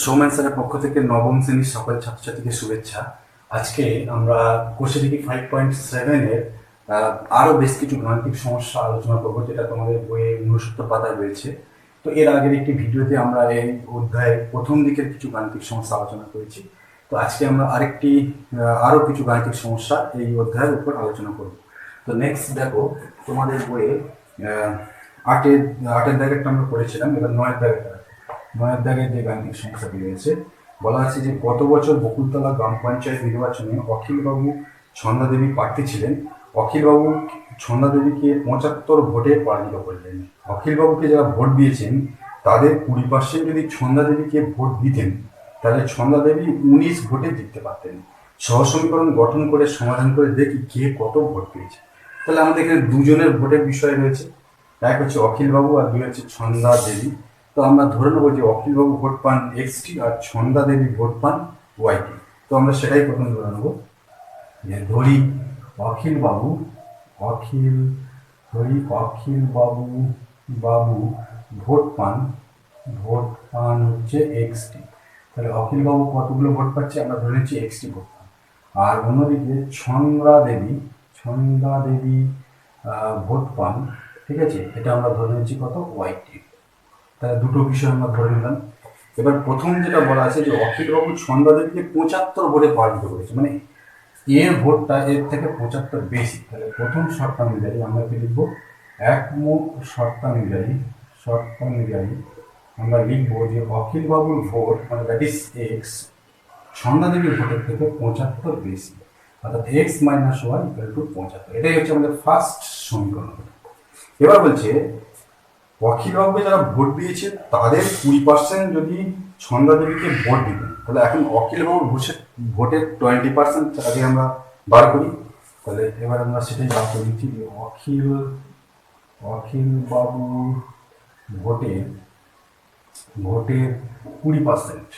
সৌমেন স্যারের পক্ষ থেকে নবম শ্রেণীর সকল ছাত্রছাত্রীকে শুভেচ্ছা। আজকে আমরা কোষে দেখি 5.7-এর আরও বেশ কিছু গাণিতিক সমস্যা আলোচনা করবো, যেটা তোমাদের বইয়ে 69 পাতায় রয়েছে। তো এর আগের একটি ভিডিওতে আমরা এই অধ্যায়ের প্রথম দিকের কিছু গাণিতিক সমস্যা আলোচনা করেছি। তো আজকে আমরা আরও কিছু গাণিতিক সমস্যা এই অধ্যায়ের উপর আলোচনা করব। তো নেক্সট দেখো, তোমাদের বইয়ে আটের আটের দাগেরটা আমরা করেছিলাম, এবার নয়ের দাগের যে গাণিতিক সমস্যাটি রয়েছে, বলা আছে যে গত বছর বকুলতলা গ্রাম পঞ্চায়েত নির্বাচনে অখিলবাবু ছন্দাদেবী প্রার্থী ছিলেন। অখিলবাবু ছন্দাদেবীকে 75 ভোটে পরাজিত করলেন। অখিলবাবুকে যারা ভোট দিয়েছেন তাদের 20% যদি ছন্দাদেবীকে ভোট দিতেন, তাহলে ছন্দাদেবী 19 ভোটে জিততে পারতেন। সহসমীকরণ গঠন করে সমাধান করে দেখি কে কত ভোট পেয়েছে। তাহলে আমাদের এখানে দুজনের ভোটের বিষয় রয়েছে, এক হচ্ছে অখিলবাবু আর দুই হচ্ছে ছন্দা দেবী। তো আমরা ধরে নেবো যে অখিলবাবু ভোট পান এক্সটি আর ছন্দা দেবী ভোট পান ওয়াইটি। তো আমরা সেটাই প্রথম ধরে নেবো, যে ধরি অখিলবাবু বাবু ভোট পান হচ্ছে এক্সটি। তাহলে অখিলবাবু কতগুলো ভোট পাচ্ছে আমরা ধরে নিচ্ছি এক্সটি ভোট পান। আর অন্যদিকে ছন্দা দেবী ভোট পান, ঠিক আছে, এটা আমরা ধরে নিচ্ছি কত ওয়াইটি। তাহলে দুটো বিষয় আমরা ধরে নিলাম। এবার প্রথম যেটা বলা আছে যে অখিলবাবু ছন্দাদেবীকে 75 ভোটে পরাজিত করেছে, মানে এর ভোটটা এর থেকে 75 বেশি। তাহলে প্রথম শর্তানুযায়ী আমরা কি লিখবো, একমুখ শর্তানুযায়ী আমরা লিখবো যে অখিলবাবুর ভোট, মানে দ্যাট ইজ এক্স, ছন্দাদেবীর ভোটের থেকে 75 বেশি, অর্থাৎ x minus y equal to 75। এটাই হচ্ছে আমাদের ফার্স্ট সমীকরণ। এবার বলছে অখিলবাবুকে যারা ভোট দিয়েছে তাদের 20% যদি ছন্দাদেবীকে ভোট দিতেন, তাহলে এখন অখিলবাবুর ভোটের 20% আগে আমরা বার করি। তাহলে এবার আমরা সেটাই বার করে দিচ্ছি যে অখিলবাবুর ভোটের 20%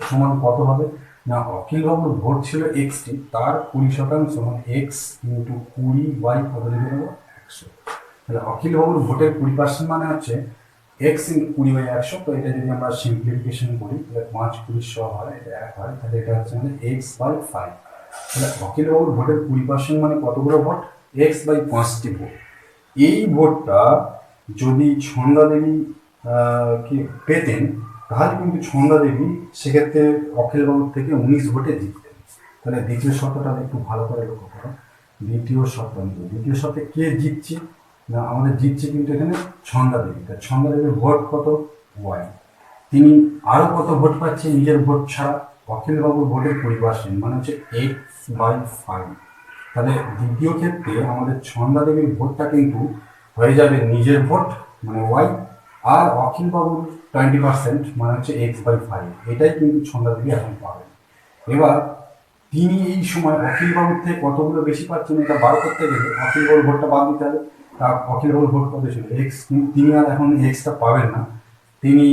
সমান কত হবে না, অখিলবাবুর ভোট ছিল এক্সটি, তার 20% সমান এক্স ইন্টু 20 বাই কত লিখে নেবো 100। তাহলে অখিলবাবুর ভোটের 20% মানে হচ্ছে এক্স ইন্টু 20/100। তো এটা যদি আমরা সিম্পলিফিকেশন করি তাহলে 5-20 হয়, এটা 1 হয়, তাহলে এটা হচ্ছে মানে এক্স বাই 5। তাহলে অখিলবাবুর ভোটের 20% মানে কতগুলো ভোট, এক্স বাই 5টি ভোট। এই ভোটটা যদি ছন্দাদেবী কি পেতেন, তাহলে কিন্তু ছন্দাদেবী সেক্ষেত্রে অখিলবাবুর থেকে 19 ভোটে জিততেন। তাহলে দ্বিতীয় শর্তটা একটু ভালো করে লক্ষ্য করো। দ্বিতীয় শর্তে কে জিতছে না, আমাদের জিতছে কিন্তু এখানে ছন্দাদেবী। তা ছন্দাদেবীর ভোট কত, ওয়াই। তিনি আরো কত ভোট পাচ্ছে নিজের ভোট ছাড়া, অখিলবাবুর ভোটের 20% মানে হচ্ছে এক্স বাই 5। তাহলে দ্বিতীয় ক্ষেত্রে আমাদের ছন্দাদেবীর ভোটটা কিন্তু হয়ে যাবে নিজের ভোট মানে ওয়াই, আর অখিলবাবুর 20% মানে হচ্ছে এক্স বাই 5। এটাই কিন্তু ছন্দাদেবী এখন পাবেন। এবার তিনি এই সময় অখিলবাবুর থেকে কতগুলো বেশি পাচ্ছেন এটা বার করতে গেলে অখিলবাবুর ভোটটা বাদ দিতে হবে। তার অখিলবাবুর ভোট কত ছিল এক্স, তিনি আর এখন এক্সটা পাবেন না, তিনি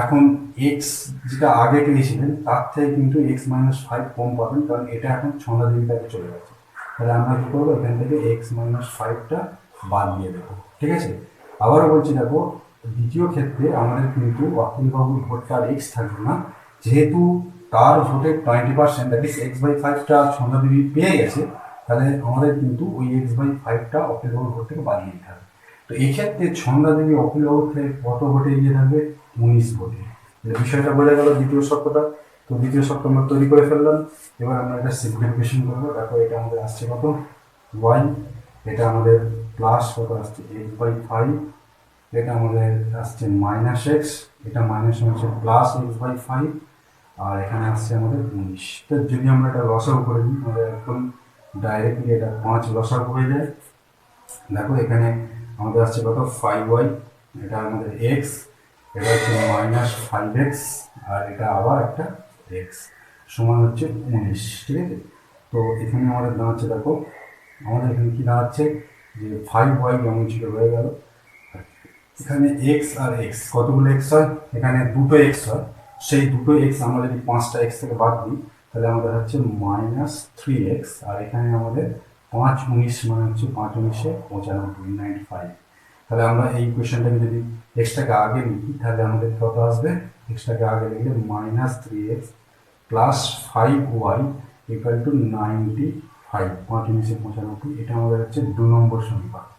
এখন এক্স যেটা আগে পেয়েছিলেন তার থেকে কিন্তু এক্স মাইনাস 5 কম পাবেন, কারণ এটা এখন ছন্দাদেবীর কাছে চলে গেছে। তাহলে আমরা কী করবো, এখান থেকে এক্স মাইনাস 5টা বাদ দিয়ে দেবো, ঠিক আছে। আবারও বলছি দেখো, দ্বিতীয় ক্ষেত্রে আমাদের কিন্তু অখিলবাবুর ভোটটা আর এক্স থাকবে না, যেহেতু তার ভোটের 20% দ্যাট ইজ এক্স বাই 5টা ছন্দাদেবী পেয়ে গেছে, তাহলে আমাদের কিন্তু ওই এক্স বাই 5টা অখিলবাবুর ভোট থেকে বাদ দিতে হবে। তো এই ক্ষেত্রে ছন্দাদেবী অখিলবাবুর থেকে কত ভোটে এগিয়ে থাকবে, 19 ভোটে। বিষয়টা বোঝা গেল দ্বিতীয় শর্তটা। তো দ্বিতীয় শর্ত আমরা তৈরি করে ফেললাম। এবার আমরা এটা সিম্পলিফিকেশন করবো। দেখো এটা আমাদের আসছে কত, ওয়াই, এটা আমাদের প্লাস কত আসছে এক্স বাই 5, এটা আমাদের আসছে মাইনাস এক্স, এটা মাইনাস হচ্ছে প্লাস এক্স বাই 5, আর এখানে আসছে আমাদের 19। তো যদি আমরা এটা লসাগু করে দিই, আমাদের একদম ডাইরেক্টলি এটা 5 লসাগু হয়ে যায়। দেখো এখানে আমাদের আসছে কত, 5y, এটা আমাদের এক্স, এটা হচ্ছে মাইনাস 5x, আর এটা আবার একটা এক্স, সমান হচ্ছে 19, ঠিক আছে। তো এখানে আমাদের দাঁড়াচ্ছে, দেখো আমাদের এখানে কি দাঁড়াচ্ছে যে 5y যেমন ছিল হয়ে গেল, এখানে এক্স আর এক্স, কতগুলো এক্স হয়, এখানে দুটো এক্স হয়, সেই দুটো এক্স আমরা যদি 5টা এক্স থেকে বাদ দিই তাহলে আমাদের হচ্ছে মাইনাস 3x, আর এখানে আমাদের 5 19 মানে হচ্ছে 5 19 95। তাহলে আমরা এই কোয়েশ্চেনটাকে যদি এক্সটাকে আগে লিখি তাহলে আমাদের কত আসবে, এক্সটাকে আগে লিখলে -3x plus 5y equal to 95, 5×95, এটা আমাদের হচ্ছে 2 নম্বর সমীকরণ।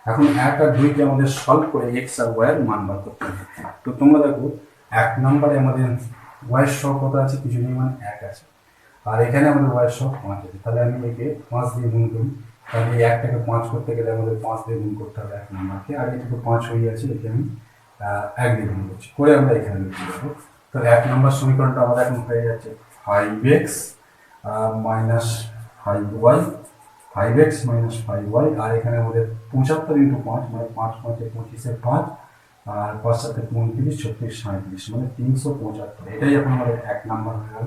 এখন 1 আর 2কে আমাদের সলভ করে x আর y এর মান বার করতে হবে। তো তোমরা দেখো 1 নম্বরে আমাদের y এর সহগ কত আছে, কিছু নেই মানে 1 আছে, আর এখানে আমাদের y এর সহগ 5 আছে। তাহলে আমি একে 5 দিয়ে গুণ করি, তাহলে এই 1টাকে 5 করতে গেলে আমাদের 5 দিয়ে গুণ করতে হবে 1 নম্বরকে, আর এটা তো 5 হয়ে আছে, একে আমি 1 দিয়ে গুণ করছি, করে আমরা এখানে লিখে দেবো। তাহলে 1 নম্বর সমীকরণটা আমাদের এখন হয়ে যাচ্ছে 5x minus 5y, 5x minus 5y, আর এখানে আমাদের 75 ইন্টু 5 মানে 5 5 25 5, আর 5 7 35 36 37 মানে 375, এটাই এখন আমাদের 1 নম্বর হয়ে গেল।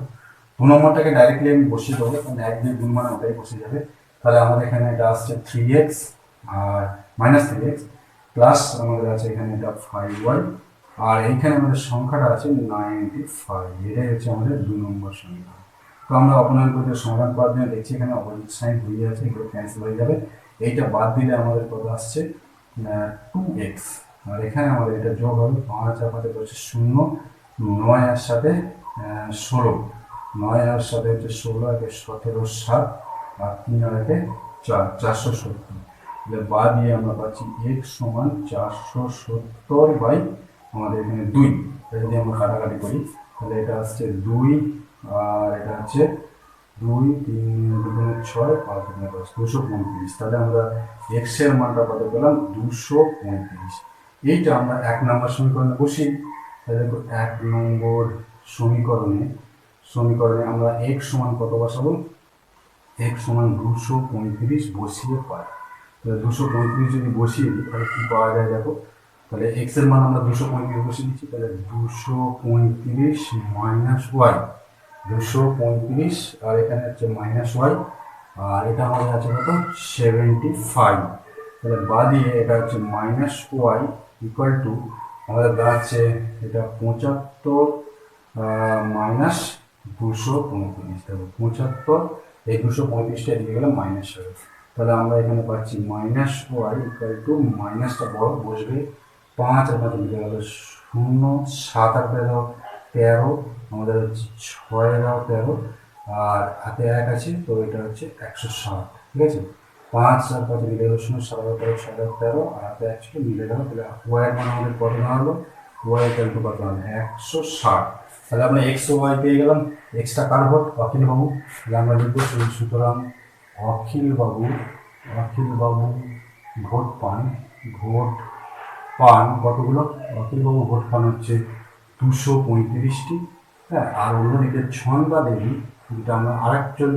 2 নম্বরটাকে ডাইরেক্টলি আমি বসিয়ে দেবো, কারণ 1 দিয়ে গুণ মানে ওটাই বসে যাবে। তাহলে আমাদের এখানে এটা আসছে 3x আর মাইনাস 3x প্লাস আমাদের আছে এখানে এটা 5y, আর এইখানে আমাদের সংখ্যাটা আছে 95, এটাই হচ্ছে আমাদের 2 নম্বর সমীকরণ। তো আমরা অপনয়ন করতে সমাধান করার জন্য দেখছি এখানে অপোজিট সাইন হয়ে আছে, এগুলো ক্যান্সেল হয়ে যাবে। এইটা বাদ দিলে আমাদের কত আসছে 2x, আর এখানে আমাদের এটা যোগ হবে 5 আমাদের হচ্ছে 0, 9 এর সাথে 16, 9 এর সাথে হচ্ছে 16, একে 17 7, আর 3 আর একে 4, 470। তাহলে বাদ দিয়ে আমরা পাচ্ছি x সমান 470 বাই আমাদের এখানে 2। যদি আমরা কাটাকাটি করি তাহলে এটা আসছে 2, আর এটা হচ্ছে 2 3 2 6 5 10 235। তাহলে আমরা x এর মানটা কত পেলাম 235। এইটা আমরা 1 নম্বর সমীকরণে বসি। তাহলে দেখো 1 নম্বর সমীকরণে আমরা x সমান কত বসাবো, x সমান 235 বসিয়ে পাই। তাহলে 235 যদি বসিয়ে দিই তাহলে কি পাওয়া যায় দেখো, তাহলে x এর মান আমরা 235 বসিয়ে দিচ্ছি, তাহলে 235 মাইনাস y, 235 আর এখানে হচ্ছে মাইনাস y, আর এটা আমাদের আছে কত 75। তাহলে বাদ দিয়ে এটা হচ্ছে মাইনাস y ইকুয়াল টু আমাদের দাঁড়াচ্ছে এটা 75 মাইনাস 235, তাহলে 75, এই 235টা এদিকে গেলে মাইনাস হবে। তাহলে আমরা এখানে পাচ্ছি মাইনাস ওয়াই ইকুয়াল টু, মাইনাসটা বড় বসবে, 5 আর 5 মিলে গেল 0, 7 আর 13, আমাদের হচ্ছে 6 দাও 13, আর হাতে 1 আছে, তো এটা হচ্ছে 160, ঠিক আছে। 5 আর 5 মিলে গেল 0, 7 আর 13 7 আর 13, আর হাতে 1 ছিল মিলে গেল। তাহলে ওয়াই এর মান আমাদের কত না হলো, ওয়াই ইকুয়াল টু কত হলো 160। তাহলে আমরা এক্স ও ওয়াই পেয়ে গেলাম। এক্সটা কার ভোট, অখিল বাবু। তাহলে আমরা লিখবো সুতরাং অখিল বাবু ভোট পান কতগুলো, অখিল বাবু ভোট পান হচ্ছে 235টি। হ্যাঁ, আর অন্যদিকে ছন্দা দেবী, যেটা আমরা আরেকজন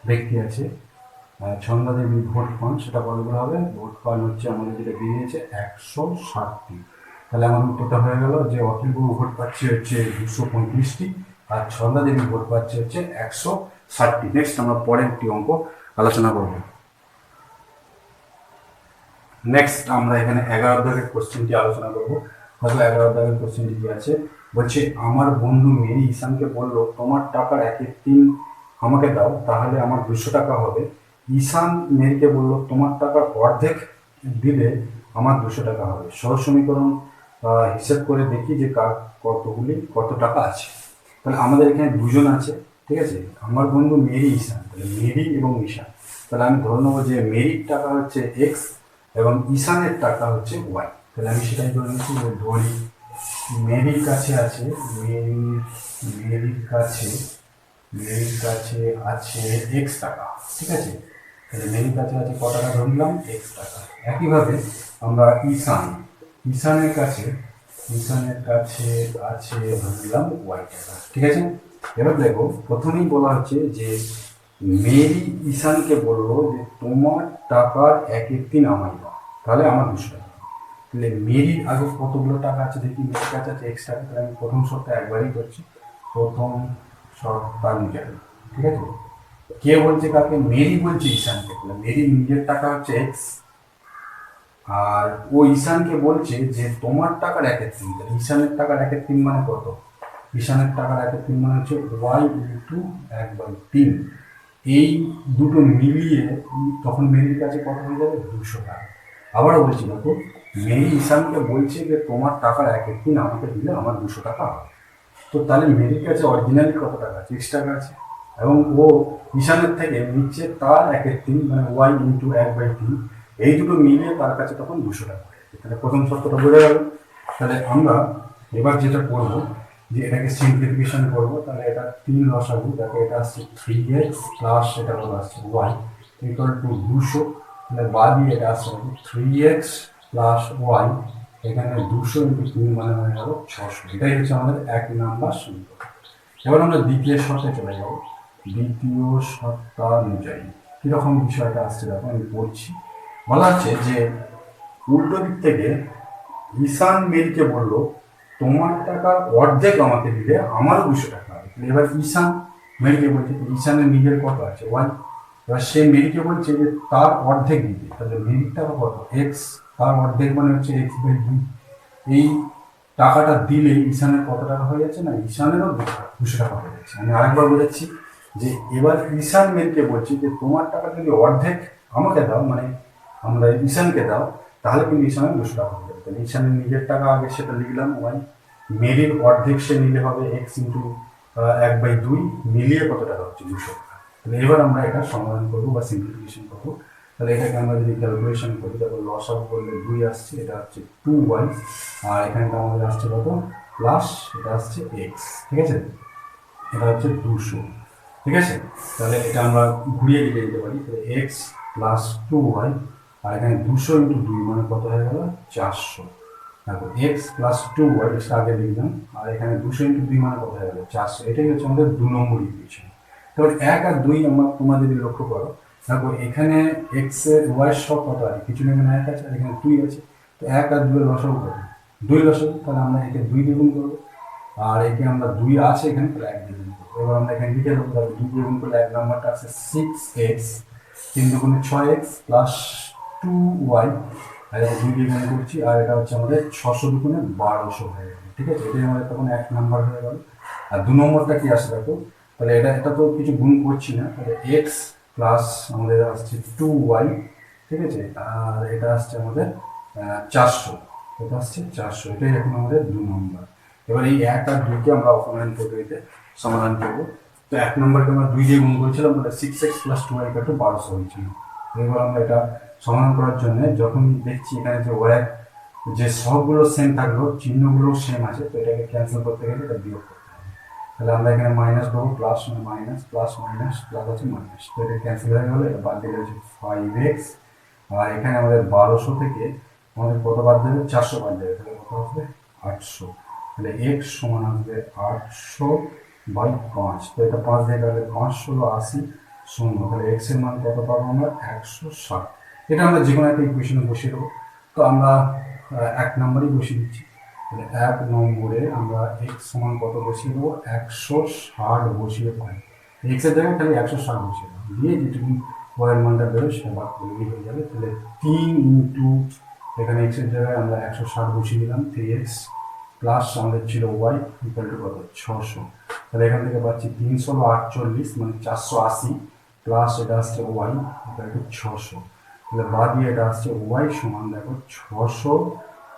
ব্যক্তি আছে ছন্দা দেবী ভোট পান, সেটা কতগুলো হবে, ভোট পান হচ্ছে আমাদের যেটা বেরিয়েছে 160টি। তাহলে আমাদের উত্তরটা হয়ে গেল যে অখিল বাবু ভোট পাচ্ছে হচ্ছে 235টি, আর ছন্দা দেবী ভোট পাচ্ছে হচ্ছে 160টি। নেক্সট আমরা পরের একটি অঙ্ক আলোচনা করব। নেক্সট আমরা এখানে 11 দাগের কোশ্চেনটি আলোচনা করব। দেখো 11 দাগের কোশ্চেনটি কি আছে, বলছে আমার বন্ধু মেরি ঈশানকে বলল তোমার টাকার 1/3 আমাকে দাও তাহলে আমার 200 টাকা হবে। ঈশান মেরিকে বলল তোমার টাকার অর্ধেক দিলে আমার 200 টাকা হবে। সহজ সমীকরণ হিসেব করে দেখি যে কার কত টাকা আছে। তাহলে আমাদের এখানে দুজন আছে, ঠিক আছে, আমার বন্ধু মেরি ঈশান, তাহলে মেরি এবং ঈশান। তাহলে আমি ধরে নেবো যে মেরির টাকা হচ্ছে এক্স এবং ঈশানের টাকা হচ্ছে ওয়াই। তাহলে আমি সেটাই ধরে নিচ্ছি যে ধরি মেরির কাছে আছে এক্স টাকা, ঠিক আছে। তাহলে মেরির কাছে আছে কত টাকা ধরলাম, এক্স টাকা। একইভাবে আমরা ঈশানের কাছে আছে ধরলাম ওয়াই টাকা, ঠিক আছে। এবার দেখো প্রথমেই বলা হচ্ছে যে মেরি ঈশানকে বললো যে তোমার টাকার 1/3 আমায় দাও তাহলে আমার 200 টাকা। তাহলে মেরির আগে কতগুলো টাকা আছে দেখি, মেরির কাছে আছে এক্স টাকা। তাহলে আমি প্রথম শর্তটা একবারই করছি, প্রথম শর্তটা নিজের, ঠিক আছে। কে বলছে কাকে, মেরি বলছে ঈশানকে। তাহলে মেরি নিজের টাকা হচ্ছে এক্স, আর ও ঈশানকে বলছে যে তোমার টাকার 1/3। তাহলে ঈশানের টাকার 1/3 মানে কত, ঈশানের টাকার 1/3 মানে হচ্ছে ওয়াই ইন্টু 1/3। এই দুটো মিলিয়ে তখন মেরির কাছে কত হয়ে যাবে, 200 টাকা। আবারও বলছি দেখো, মেরি ঈশানকে বলছে যে তোমার টাকার একের দিন আমাকে দিলে আমার 200 টাকা হবে। তো তাহলে মেরির কাছে অরিজিনালি কত টাকা আছে? 30 টাকা আছে। এবং ও ঈশানের থেকে নিচ্ছে তার একের তিন, মানে ওয়াই ইন্টু 1/3, এই দুটো মিলিয়ে তার কাছে তখন 200 টাকা আছে। তাহলে প্রথম শর্তটা বোঝা গেল। তাহলে আমরা এবার যেটা করবো, যে এটাকে সিম্পলিফিকেশন করবো। তাহলে এটা 3 লসাগু, তাকে এটা আসছে 3x প্লাস এটা হলো আসছে ওয়াই ইকুয়াল টু 200। তাহলে বাদিয়ে এটা আসছে 3x প্লাস ওয়াই, এখানে 200 ইন্টু 3 মানে হয়ে গেল 600। এটাই হচ্ছে আমাদের 1 নাম্বার সমীকরণ। এবার আমরা দ্বিতীয় শর্তে চলে যাব। দ্বিতীয় শর্তানুযায়ী কিরকম বিষয়টা আসছে দেখো, আমি পড়ছি। বলা আছে যে উল্টো দিক থেকে ঈশান মেরিকে বললো তোমার টাকার অর্ধেক আমাকে দিলে আমারও 200 টাকা হবে। এবার ঈশান মেরিকে বলছে, ঈশানের নিজের কত আছে? ওয়াই। এবার সে মেরিকে বলছে যে তার অর্ধেক দিতে। তাহলে মেরির টাকা কত? এক্স। তার অর্ধেক মানে হচ্ছে x/2। এই টাকাটা দিলে ঈশানের কত টাকা হয়ে যাচ্ছে? না, ঈশানেরও 200 টাকা হয়ে যাচ্ছে। আমি আরেকবার বোঝাচ্ছি যে এবার ঈশান মেরিকে বলছি যে তোমার টাকা যদি অর্ধেক আমাকে দাও, মানে আমরা ঈশানকে দাও, তাহলে কিন্তু ঈশানের 200 টাকা হয়ে যাবে। তাহলে ঈশানের নিজের টাকা আগে সেটা লিখলাম ওয়াই, মেরির অর্ধেক সে নিলে হবে এক্স ইন্টু 1/2, মিলিয়ে কত টাকা হচ্ছে? 200 টাকা। তাহলে এবার আমরা এটা সমাধান করবো বা সিম্পলিফিকেশন করবো। তাহলে এটাকে আমরা যদি ক্যালকুলেশন করি, তারপর লসাগু করলে 2 আসছে, এটা হচ্ছে 2y, আর এখানটা আমাদের আসছে কত? প্লাস এটা আসছে এক্স। ঠিক আছে, এটা হচ্ছে 200। ঠিক আছে, তাহলে এটা আমরা ঘুরিয়ে লিখে দিতে পারি। তাহলে এক্স প্লাস 2y, আর এখানে 200 ইন্টু 2 মানে কত হয়ে গেল? 400। দেখো এক্স প্লাস 2y এটা আগে লিখলাম, আর এখানে 200 ইন্টু 2 মানে কত হয়ে গেল? 400। এটাই হচ্ছে আমাদের 2 নম্বর ইকুয়েশন। তারপর 1 আর 2 তোমরা যদি লক্ষ্য করো, দেখো এখানে এক্স এর ওয়াই সব কত আছে? কিছু নেই, মানে 1 আছে, আর এখানে 2 আছে। তো 1 আর 2 এর লসাগু কত? 2 লসাগু। তাহলে আমরা একে 2 দিয়ে গুণ করবো, আর একে আমরা 2 আছে এখানে, তাহলে 1 দিয়ে গুণ করবো। এবার আমরা এখানে লিখে দেবো, তাহলে 2 দিয়ে গুণ করলে 1 নাম্বারটা আছে 6x, 3 দুগুণে 6x প্লাস 2y, আর এটা 2 দিয়ে গুণ করছি, আর এটা হচ্ছে আমাদের 600 দুগুণে 1200 হয়ে গেল। ঠিক আছে, এটাই আমাদের তখন 1 নাম্বার হয়ে গেল। আর 2 নম্বরটা কি আসে দেখো, তাহলে এটা তো কিছু গুণ করছি না, তাহলে এক্স প্লাস আমাদের আসছে 2y। ঠিক আছে, আর এটা আসছে আমাদের 400। এটা আসছে 400, এটাই এখন আমাদের 2 নম্বর। এবার এই 1 আর 2কে আমরা অপনয়ন পদ্ধতিতে সমাধান করবো। তো 1 নম্বরকে আমরা 2 দিয়ে গুণ করেছিলাম, মানে 6x প্লাস 2y = 1200 হয়েছিল। এবার আমরা এটা সমাধান করার জন্য যখন দেখছি এখানে যে ওয়াই যে সবগুলো সেম থাকলো, চিহ্নগুলো সেম আছে, তো এটাকে ক্যান্সেল করতে গেলে এটা বিয়োগ করতে হবে। তাহলে আমরা এখানে মাইনাস দেবো, plus minus, plus minus, plus আছে মাইনাস, তো এটা ক্যান্সেল হয়ে গেলো। এটা বাদ দিলে হচ্ছে 5x, আর এখানে আমাদের 1200 থেকে আমাদের কত বাদ দেবে? 400 বাদ দেবে, তাহলে কত আসবে? 800। তাহলে x সমান আসবে 800/5। তো এটা 5 দিয়ে গেলে 5 × 80 তাহলে x এর মান কত পাবো আমরা? 160। এটা আমরা যে কোনো একটা ইকুয়েশনে বসিয়ে দেবো। তো আমরা 1 নম্বরই বসিয়ে দিচ্ছি। তাহলে 1 নম্বরে আমরা x সমান কত বসিয়ে দেবো? 160 বসিয়ে পাই। x এর জায়গায় খালি 160 বসিয়ে দেবো, দিয়ে যেটুকু y এর মানটা বেরোয় সেটা বাদ করলেই হয়ে যাবে। তাহলে 3 ইন্টু এখানে x এর জায়গায় আমরা 160 বসিয়ে দিলাম, 3x প্লাস আমাদের ছিল y ইকুয়াল টু কত? 600। তাহলে এখান থেকে পাচ্ছি 348, মানে 480, প্লাস এটা আসছে y ইকুয়াল টু 600। তাহলে বাদ দিয়ে এটা আসছে y সমান দেখো 600,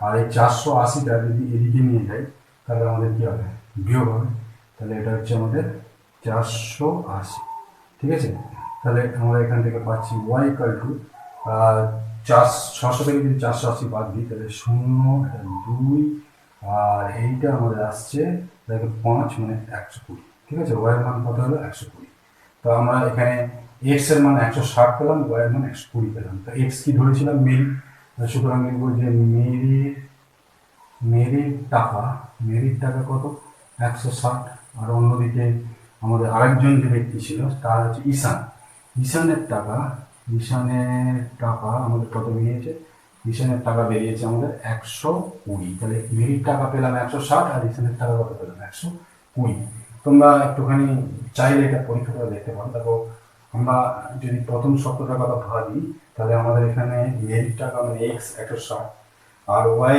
আর এই 480টা যদি এদিকে নিয়ে যাই তাহলে আমাদের কি হবে? বিয়োগ হবে। তাহলে এটা হচ্ছে আমাদের 480। ঠিক আছে, তাহলে আমরা এখান থেকে পাচ্ছি y ইকুয়াল টু 600 থেকে যদি 480 বাদ দিই তাহলে 0, এটা 2, আর এইটা আমাদের আসছে দেখো 5, মানে 120। ঠিক আছে, y এর মান কত হলো? 120। তো আমরা এখানে x এর মান 160 পেলাম, y এর মান 120 পেলাম। তো x কি ধরেছিলাম? মেরি। সুতরাং লিখব যে মেরির টাকা কত? 160। আর অন্যদিকে আমাদের আরেকজন যে ব্যক্তি ছিল তার হচ্ছে ঈশানের টাকা আমাদের কত বেরিয়েছে? ঈশানের টাকা বেরিয়েছে আমাদের 120। তাহলে মেরির টাকা পেলাম 160, আর ঈশানের টাকা কত পেলাম? 120। তোমরা একটুখানি চাইলে এটা পরীক্ষা করে দেখতে পারো। দেখো আমরা যদি প্রথম শব্দটার কথা ভাবি, তাহলে আমাদের এখানে মেরির টাকা মানে এক্স 160, আর ওয়াই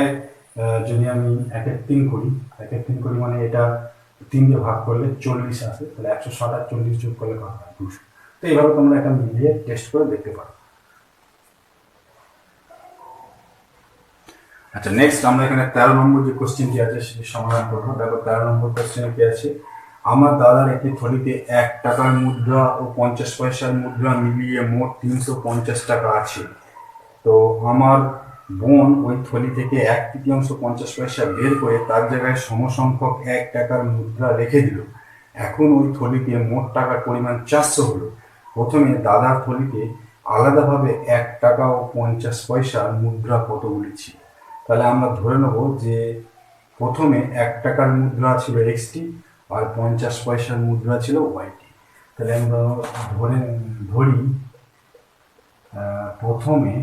যদি আমি 1/3 করি, 1/3 করি মানে এটা 3 দিয়ে ভাগ করলে 40 আসে। তাহলে 160 আর 40 যোগ করলে কত হয়? 200। তো এইভাবে তোমরা এটা মিলিয়ে টেস্ট করে দেখতে পারো। আচ্ছা, নেক্সট আমরা এখানে 13 নম্বর যে কোশ্চেনটি আছে সেটি সমাধান করবো। দেখো 13 নম্বর কোশ্চেনে কি আছে, আমার দাদার একটি থলিতে 1 টাকার মুদ্রা ও 50 পয়সার মুদ্রা মিলিয়ে মোট 350 টাকা আছে। তো আমার বোন ওই থলি থেকে 1/3 50 পয়সা বের করে তার জায়গায় সমসংখ্যক 1 টাকার মুদ্রা রেখে দিল। এখন ওই থলিতে মোট টাকার পরিমাণ 400 হলো। প্রথমে দাদার থলিতে আলাদাভাবে 1 টাকা ও 50 পয়সার মুদ্রা কতগুলি ছিল। তাহলে আমরা ধরে নেব যে প্রথমে 1 টাকার মুদ্রা ছিল এক্সটি আর 50 পয়সার মুদ্রা ছিল ওয়াইটি। তাহলে আমরা ধরি প্রথমে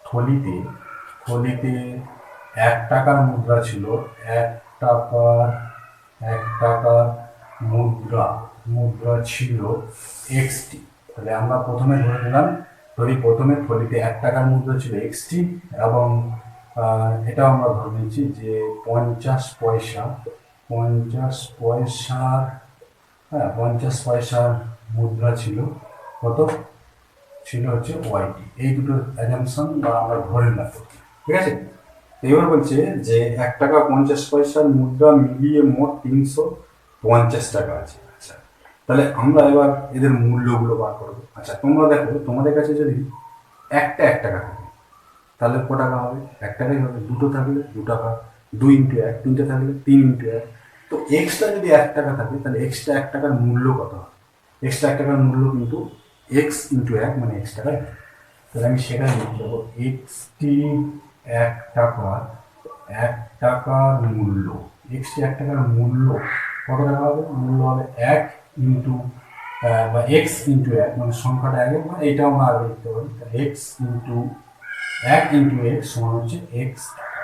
থলিতে 1 টাকার মুদ্রা ছিল, 1 টাকার মুদ্রা ছিল এক্সটি। তাহলে আমরা প্রথমে ধরে নিলাম, প্রথমে থলিতে 1 টাকার মুদ্রা ছিল এক্সটি এবং এটাও আমরা ধরে নিচ্ছি যে 50 পয়সার মুদ্রা ছিল কত, ছিল হচ্ছে ওয়াইটি। এই দুটো অ্যাজাম্পশন বা আমরা ধরে নিলাম, ঠিক আছে। এবার বলছে যে 1 টাকা 50 পয়সার মুদ্রা মিলিয়ে মোট 350 টাকা আছে। আচ্ছা, তাহলে আমরা এবার এদের মূল্যগুলো বার করবো। আচ্ছা, তোমরা দেখো তোমাদের কাছে যদি 1 টাকা থাকে তাহলে ক টাকা হবে, 1 টাকাই হবে। 2 থাকলে 2 টাকা, 2 × 1, 3 থাকলে 3 × 1। তো এক্সট্রা যদি 1 টাকা থাকে তাহলে এক্সট্রা 1 টাকার মূল্য কত হবে? এক্সট্রা 1 টাকার মূল্য কিন্তু x × 1 মানে x টাকা। তাহলে আমি সেটাই লিখে দেবো, এক্সটি 1 টাকার মূল্য, এক্সটি 1 টাকার মূল্য কত টাকা হবে? মূল্য হবে 1 ইন্টু বা x × 1 মানে সংখ্যাটা আগে, মানে এইটাও আমরা আগে লিখতে পারি। x × 1 × x সমান হচ্ছে x টাকা,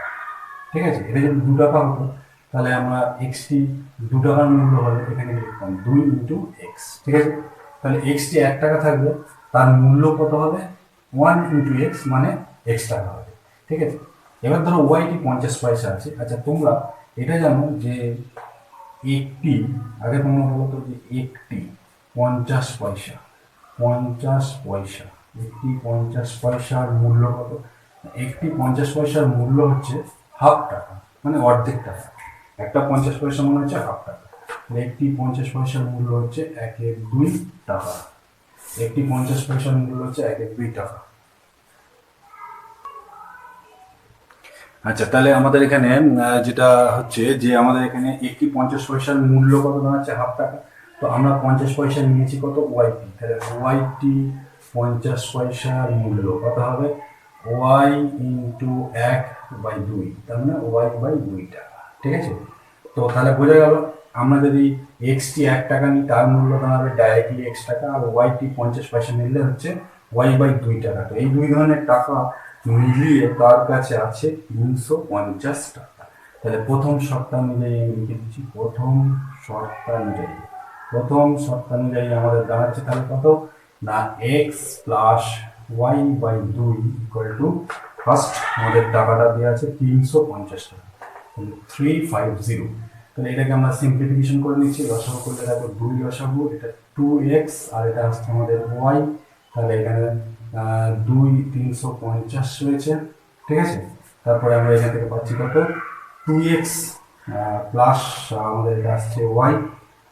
ঠিক আছে। এটা যদি 2 টাকা হতো তাহলে আমরা এক্সটি 2 টাকার মূল্য হলে এখানে লিখতাম 2 × x, ঠিক আছে। তাহলে এক্সটি 1 টাকা থাকবে, তার মূল্য কত হবে? 1 × x মানে x টাকা হবে, ঠিক আছে। এবার ধরো ওয়াইটি 50 পয়সা আছে। আচ্ছা, তোমরা এটা জানো যে একটি, আগে তোমরা বলো তো যে একটি 50 পয়সা, একটি 50 পয়সার মূল্য কত? একটি 50 পয়সার মূল্য হচ্ছে হাফ টাকা, মানে অর্ধেক টাকা। একটা 50 পয়সা মনে হচ্ছে হাফ টাকা। একটি 50 পয়সার মূল্য হচ্ছে 1/2 টাকা। একটি 50 পয়সার মূল্য হচ্ছে 1/2 টাকা। আচ্ছা, তাহলে আমাদের এখানে যেটা হচ্ছে যে আমাদের এখানে একটি 50 পয়সার মূল্য কত দাঁড়াচ্ছে? হাফ টাকা। তো আমরা 50 পয়সা নিয়েছি কত? ওয়াইটি। তাহলে ওয়াইটি 50 পয়সার মূল্য কত হবে? ওয়াই ইন্টু 1/2, তার মানে ওয়াই/2 টাকা, ঠিক আছে। তো তাহলে বোঝা গেল, আমরা যদি এক্সটি 1 টাকা নিই তার মূল্য দাঁড়াবে ডাইরেক্টলি x টাকা, আর ওয়াইটি 50 পয়সা নিলে হচ্ছে ওয়াই/2 টাকা। তো এই দুই ধরনের টাকা মিলিয়ে তার কাছে আছে 350 টাকা। তাহলে প্রথম শর্ত অনুযায়ী আমি লিখে দিচ্ছি, প্রথম শর্ত অনুযায়ী আমাদের দাঁড়াচ্ছে তাহলে কত না, x + y/2 = ফার্স্ট আমাদের টাকাটা দেওয়া আছে 350 টাকা, তাহলে 350। তাহলে এটাকে আমরা সিম্পলিফিকেশন করে নিচ্ছি, লসাগু করলে দেখো 2 লসাগু, এটা 2x আর এটা আসছে আমাদের y। তাহলে এখানে 2 350 রয়েছে, ঠিক আছে। তারপরে আমরা এখান থেকে পাচ্ছি কত, 2x প্লাস আমাদের এটা আসছে y,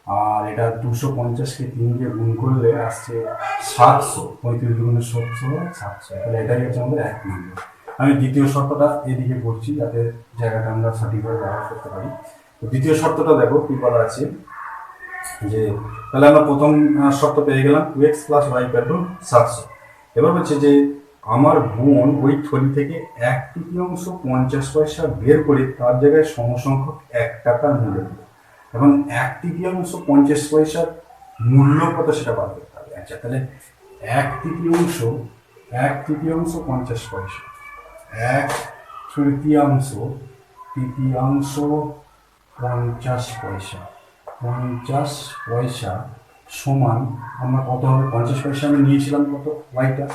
আর এটা 250কে 3 দিয়ে গুণ করলে আসছে 700, 35 গুণে 700। তাহলে এটাই হচ্ছে আমাদের 1 নম্বর। আমি দ্বিতীয় শর্তটা এদিকে করছি যাতে জায়গাটা আমরা সঠিকভাবে ব্যবহার করতে পারি। তো দ্বিতীয় শর্তটা দেখো কি বলা আছে, যে তাহলে আমরা প্রথম শর্ত পেয়ে গেলাম 2x + y = 700। এবার বলছে যে আমার বোন ওই থলি থেকে 1/3 50 পয়সা বের করে তার জায়গায় সমসংখ্যক 1 টাকার মূল্য দিল। এখন 1/3 50 পয়সার মূল্য কত সেটা বার করতে হবে। আচ্ছা, তাহলে 1/3 50 পয়সা, 1/3 50 পয়সা সমান আমরা কত হবে? 50 পয়সা আমি নিয়েছিলাম কত, ওয়াইটা,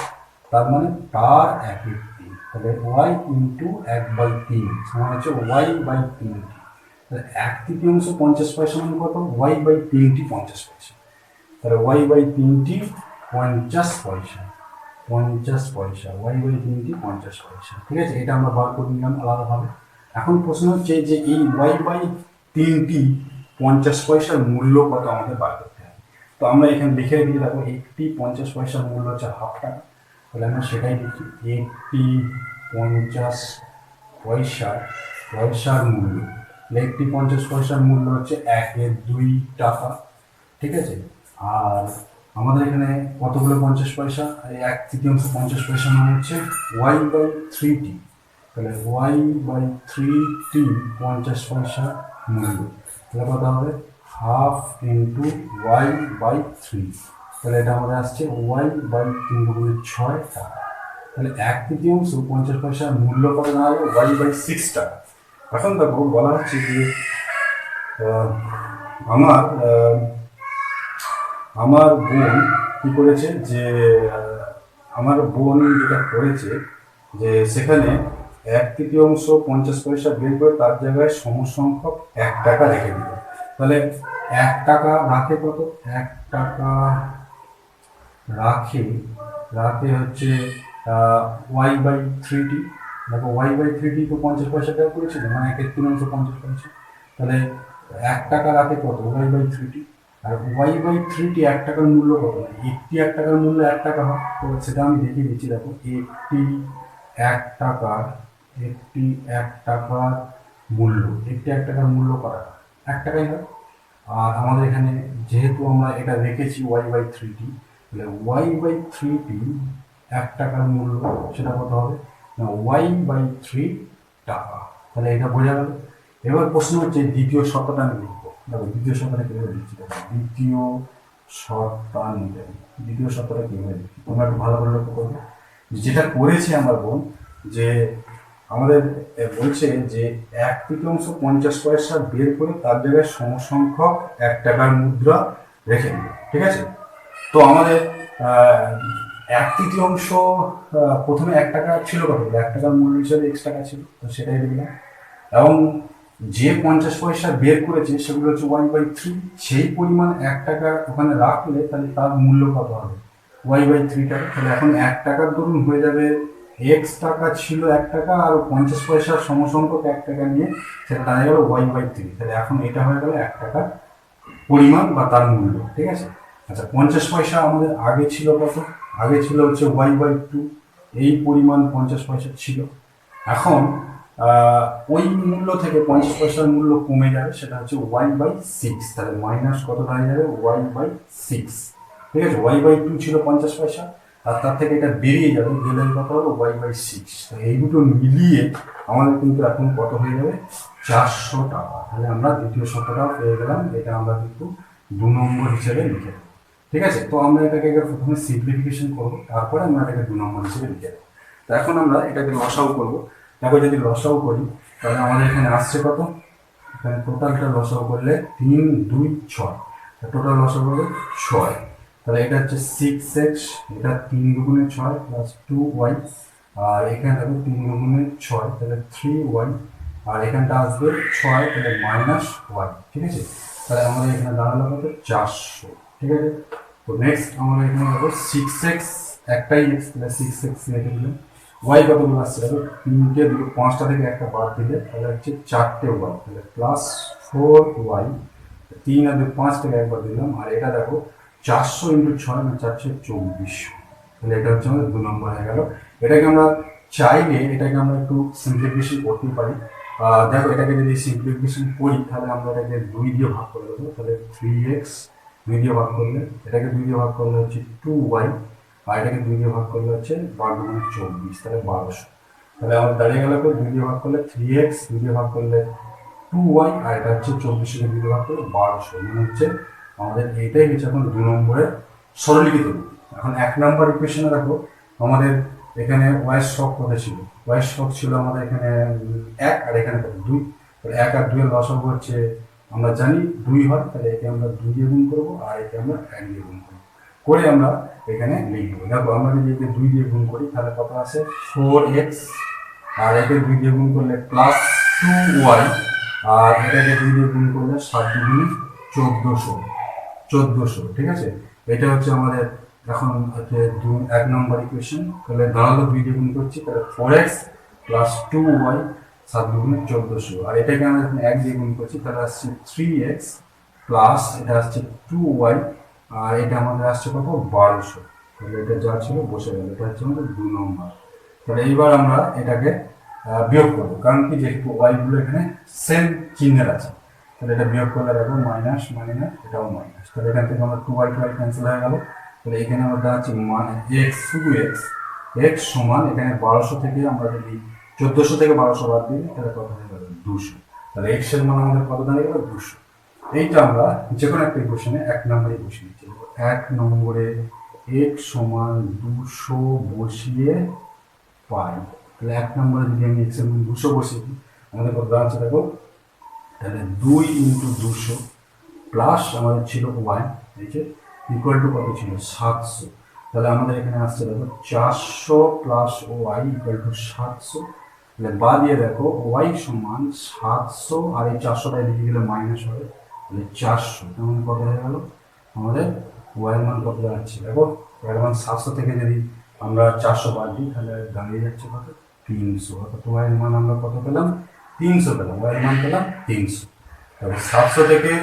তার মানে তার 1/3। তাহলে ওয়াই ইন্টু 1/3 সমান হচ্ছে ওয়াই/3। তাহলে 1/3 50 পয়সা মানে কত? ওয়াই/3 50 পয়সা। তাহলে ওয়াই/3 50 পয়সা, 50 পয়সা, ওয়াই বাই 3t 50 পয়সা। ঠিক আছে, এটা আমরা বার করে নিলাম আলাদাভাবে। এখন প্রশ্ন হচ্ছে যে এই ওয়াই বাই 3t 50 পয়সার মূল্য কত আমাদের বার করতে হবে। তো আমরা এখানে লিখে রেখে দেখো একটি 50 পয়সার মূল্য হচ্ছে ½ টাকা, তাহলে আমরা সেটাই লিখি একটি 50 পয়সার মূল্য। একটি 50 পয়সার মূল্য হচ্ছে 1/2 টাকা। ঠিক আছে, আর আমাদের এখানে কতগুলো 50 পয়সা, 1/3 50 পয়সা মানে হচ্ছে ওয়াই বাই 3t, তাহলে ওয়াই বাই 3t 50 পয়সা মূল্য, তাহলে কত হবে হাফ ইন্টু ওয়াই বাই 3, তাহলে এটা আমাদের আসছে ওয়াই বাই 3×6 টাকা। তাহলে 1/3 50 পয়সার মূল্য কত দাঁড়ালো ওয়াই বাই 6 টাকা। এখন দেখো বলা হচ্ছে যে আমার বোন কি করেছে, যে আমার বোন যেটা করেছে যে সেখানে 1/3 50 পয়সা বের করে তার জায়গায় সমসংখ্যক 1 টাকা রেখে দিল। তাহলে 1 টাকা রাখে কত, 1 টাকা রাখে হচ্ছে ওয়াই বাই 3t। দেখো ওয়াই বাই 3t তো 50 পয়সা বের করেছিল, মানে 1/3 50 পয়সা, তাহলে 1 টাকা রাখে কত ওয়াই বাই 3t। আর ওয়াই বাই 3t 1 টাকার মূল্য কত, একটি 1 টাকার মূল্য 1 টাকা হয়, তো সেটা আমি দেখিয়ে দিচ্ছি। দেখো একটি 1 টাকার মূল্য, একটি 1 টাকার মূল্য করা 1 টাকাই হয়। আর আমাদের এখানে যেহেতু আমরা এটা রেখেছি ওয়াই বাই 3t, তাহলে ওয়াই বাই 3t 1 টাকার মূল্য, সেটা কত হবে না ওয়াই বাই 3 টাকা। তাহলে এটা বোঝা গেল। এবার প্রশ্ন হচ্ছে দ্বিতীয় শর্তটা আমি লিখবো। দেখো দ্বিতীয় শর্তটা কীভাবে লিখছি, দেখো দ্বিতীয় শর্তটা কীভাবে লিখছি তোমরা একটু ভালো করে লক্ষ্য করবে। যেটা করেছে আমার বোন, যে আমাদের বলছে যে 1/3 50 পয়সা বের করে তার জায়গায় সমসংখ্যক 1 টাকার মুদ্রা রেখে দিল। ঠিক আছে, তো আমাদের 1/3 প্রথমে 1 টাকা ছিল, কত 1 টাকার মূল্য হিসাবে x টাকা ছিল, তো সেটাই দিলাম। এবং যে 50 পয়সা বের করেছে সেগুলো হচ্ছে ওয়াই বাই 3, সেই পরিমাণ 1 টাকা ওখানে রাখলে তাহলে তার মূল্য কত হবে ওয়াই বাই 3 টাকা। তাহলে এখন 1 টাকার দরুন হয়ে যাবে x টাকা ছিল 1 টাকা, আর 50 পয়সার সমসংখ্যক 1 টাকা নিয়ে সেটা দাঁড়িয়ে গেল ওয়াই বাই 3। তাহলে এখন এটা হয়ে গেল 1 টাকার পরিমাণ বা তার মূল্য। ঠিক আছে, আচ্ছা 50 পয়সা আমাদের আগে ছিল কত, আগে ছিল হচ্ছে ওয়াই বাই 2, এই পরিমাণ 50 পয়সা ছিল। এখন ওই মূল্য থেকে 50 পয়সার মূল্য কমে যাবে, সেটা হচ্ছে ওয়াই বাই 6, তাহলে মাইনাস কত দাঁড়িয়ে যাবে ওয়াই বাই 6। ঠিক আছে, ওয়াই বাই 2 ছিল 50 পয়সা, আর তার থেকে এটা বেরিয়ে যাবে, গেলে কত হবে ওয়াই বাই 6। তো এই দুটো মিলিয়ে আমাদের কিন্তু এখন কত হয়ে যাবে 400 টাকা। তাহলে আমরা দ্বিতীয় শর্তটাও পেয়ে গেলাম, এটা আমরা কিন্তু 2 নম্বর হিসেবে লিখে দেবো। ঠিক আছে, তো আমরা এটাকে প্রথমে সিম্পলিফিকেশন করবো, তারপরে আমরা এটাকে 2 নম্বর হিসেবে লিখে দেবো। তো এখন আমরা এটাকে লসাও করবো। দেখো যদি লসাও করি তাহলে আমাদের এখানে আসছে কত, এখানে টোটালটা লসাও করলে 3, 2, 6, টোটাল লসাও করলে 6। তাহলে এটা হচ্ছে 6x, এটা 3 দুগুণে 6 প্লাস 2y, আর এখানে দেখো 3 দুগুণে 6, তাহলে 3y, আর এখানটা আসবে 6, তাহলে মাইনাস y। ঠিক আছে, তাহলে আমাদের এখানে দাঁড়ালো কত 400। ঠিক আছে, তো নেক্সট আমাদের এখানে দেখো 6x, একটাই x, তাহলে 6x লিখে দিলাম। y কতগুলো আসছে দেখো 3টে, 5টা থেকে একটা বাদ দিলে তাহলে হচ্ছে 4টে y, তাহলে প্লাস 4y, 3 আর 2 5 থেকে একবার দিলাম। আর এটা দেখো 400 × 6 মানে 424, তাহলে এটা হচ্ছে আমাদের 2 নম্বর হয়ে গেল। এটাকে আমরা চাইলে এটাকে আমরা একটু সিম্পলিফিকেশন করতে পারি। দেখো এটাকে যদি সিম্পলিফিকেশন করি তাহলে আমরা এটাকে 2 দিয়ে ভাগ করে দেবো, তাহলে 3x 2 দিয়ে ভাগ করলে, এটাকে 2 দিয়ে ভাগ করলে হচ্ছে 2y, আর এটাকে 2 দিয়ে ভাগ করলে হচ্ছে 12×24, তাহলে 1200। তাহলে আমাদের দাঁড়িয়ে গেল 2 দিয়ে ভাগ করলে 3x, 2 দিয়ে ভাগ করলে 2y, আর এটা হচ্ছে 24কে 2 দিয়ে ভাগ করলে 1200। মানে হচ্ছে আমাদের এইটাই হচ্ছে এখন 2 নম্বরের সরলীকৃত রূপ। এখন 1 নম্বর ইকুয়েশনে দেখো আমাদের এখানে y এর শক কত ছিল, y এর শক ছিল আমাদের এখানে 1, আর এখানে কত 2, তাহলে 1 আর 2 এর লসাগু হচ্ছে আমরা জানি 2 হয়, তাহলে একে আমরা 2 দিয়ে গুণ করবো, আর একে আমরা 1 দিয়ে গুণ করবো, করে আমরা এখানে লিখবো। দেখো আমরা যদি একে 2 দিয়ে গুণ করি তাহলে কত আছে 4x, আর একে 2 দিয়ে গুণ করলে প্লাস 2y, আর এটাকে 2 দিয়ে গুণ করলে 7 × 2 = 1400। ঠিক আছে, এটা হচ্ছে আমাদের এখন হচ্ছে 1 নম্বর ইকুয়েশন, তাহলে দাঁড়ালো 2 দিয়ে গুণ করছি, তাহলে 4x প্লাস 2y 7 দুগুণে 1400, আর এটাকে আমরা যখন 1 দিয়ে গুণ করছি তাহলে আসছে 3x প্লাস এটা আসছে 2y, আর এটা আমাদের আসছে কত 1200। তাহলে এটা যা ছিল বসে গেল, এটা হচ্ছে আমাদের 2 নম্বর। তাহলে এইবার আমরা এটাকে বিয়োগ করবো, কারণ কি যেহেতু y গুলো এখানে সেম চিহ্নের আছে, তাহলে এটা বিয়োগ করলে দেখো মাইনাস মাইনাস এটাও মাইনাস, তাহলে এখান থেকে আমরা 2y ক্যান্সেল হয়ে গেল। তাহলে এখানে আমরা দেখাচ্ছি x শুধু x সমান এখানে 1200 থেকে আমরা যদি 1400 থেকে 1200 বাদ দিই তাহলে কত হয়ে গেল 200। তাহলে x এর মান আমাদের কত দাঁড়িয়ে গেল 200। এইটা আমরা যে কোনো একটা ইকুয়েশনে 1 নম্বরে বসিয়ে দিচ্ছি। 1 নম্বরে x সমান 200 বসিয়ে পাই, তাহলে 1 নম্বরে যদি আমি x এর মান 200 বসিয়ে দিই আমাদের কত দাঁড়াচ্ছে দেখো, তাহলে 2 ইন্টু 200 প্লাস আমাদের ছিল y, এই যে ইকুয়াল টু কত ছিল 700। তাহলে আমাদের এখানে আসছে দেখো 400 প্লাস y ইকুয়াল টু 700। তাহলে বা দিয়ে দেখো y সমান 700 আর এই 400টা এদিকে গেলে মাইনাস হবে, তাহলে 400। তেমন কত হয়ে গেল আমাদের y এর মান কত দাঁড়াচ্ছে দেখো, y এর মান 700 থেকে যদি আমরা 400 বাদ দিই তাহলে দাঁড়িয়ে যাচ্ছে কত 300। অর্থাৎ y এর মান আমরা কত পেলাম 300 পেলাম, y এর মান পেলাম 300। তাহলে 700 থেকে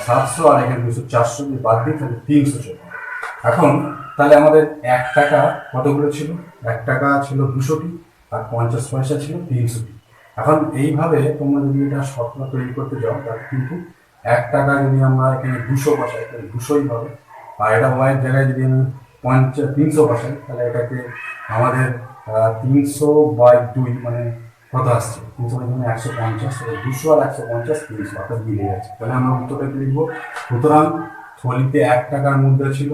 700 আর এখানে 200 400 যদি বাদ দিই তাহলে 300 চলে। এখন তাহলে আমাদের 1 টাকা কতগুলো ছিল, 1 টাকা ছিল 200টি আর 50 পয়সা ছিল 300টি। এখন এইভাবে তোমরা যদি এটা শতকরা তৈরি করতে যাও তাহলে কিন্তু 1 টাকা যদি আমরা এখানে 200 বসাই তাহলে 200ই হবে, আর এটা y এর জায়গায় যদি আমি 300 বসাই তাহলে এটাকে আমাদের 300 বাই 2 মানে কত আসছে 300 বাই 2 150, 200 আর 150 300 অর্থাৎ মিলে যাচ্ছে। তাহলে আমরা উত্তরটা কি লিখবো, সুতরাং থলিতে 1 টাকার মুদ্রা ছিল,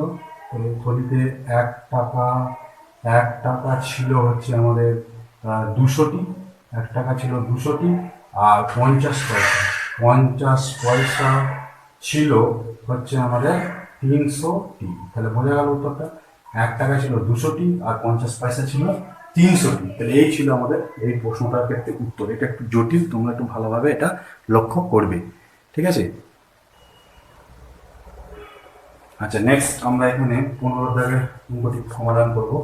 থলিতে 1 টাকা ছিল হচ্ছে আমাদের 200টি, 1 টাকা ছিল 200টি আর 50 পয়সা ছিল হচ্ছে আমাদের 300টি। তাহলে বোঝা গেল উত্তরটা, 1 টাকা ছিল 200টি আর 50 পয়সা ছিল 300টি। তাহলে এই ছিল আমাদের এই প্রশ্নটার ক্ষেত্রে উত্তর। এটা একটু জটিল, তোমরা একটু ভালোভাবে এটা লক্ষ্য করবে, ঠিক আছে। আচ্ছা, নেক্সট আমরা এখানে 15 দাগের অঙ্কটি সমাধান করবো।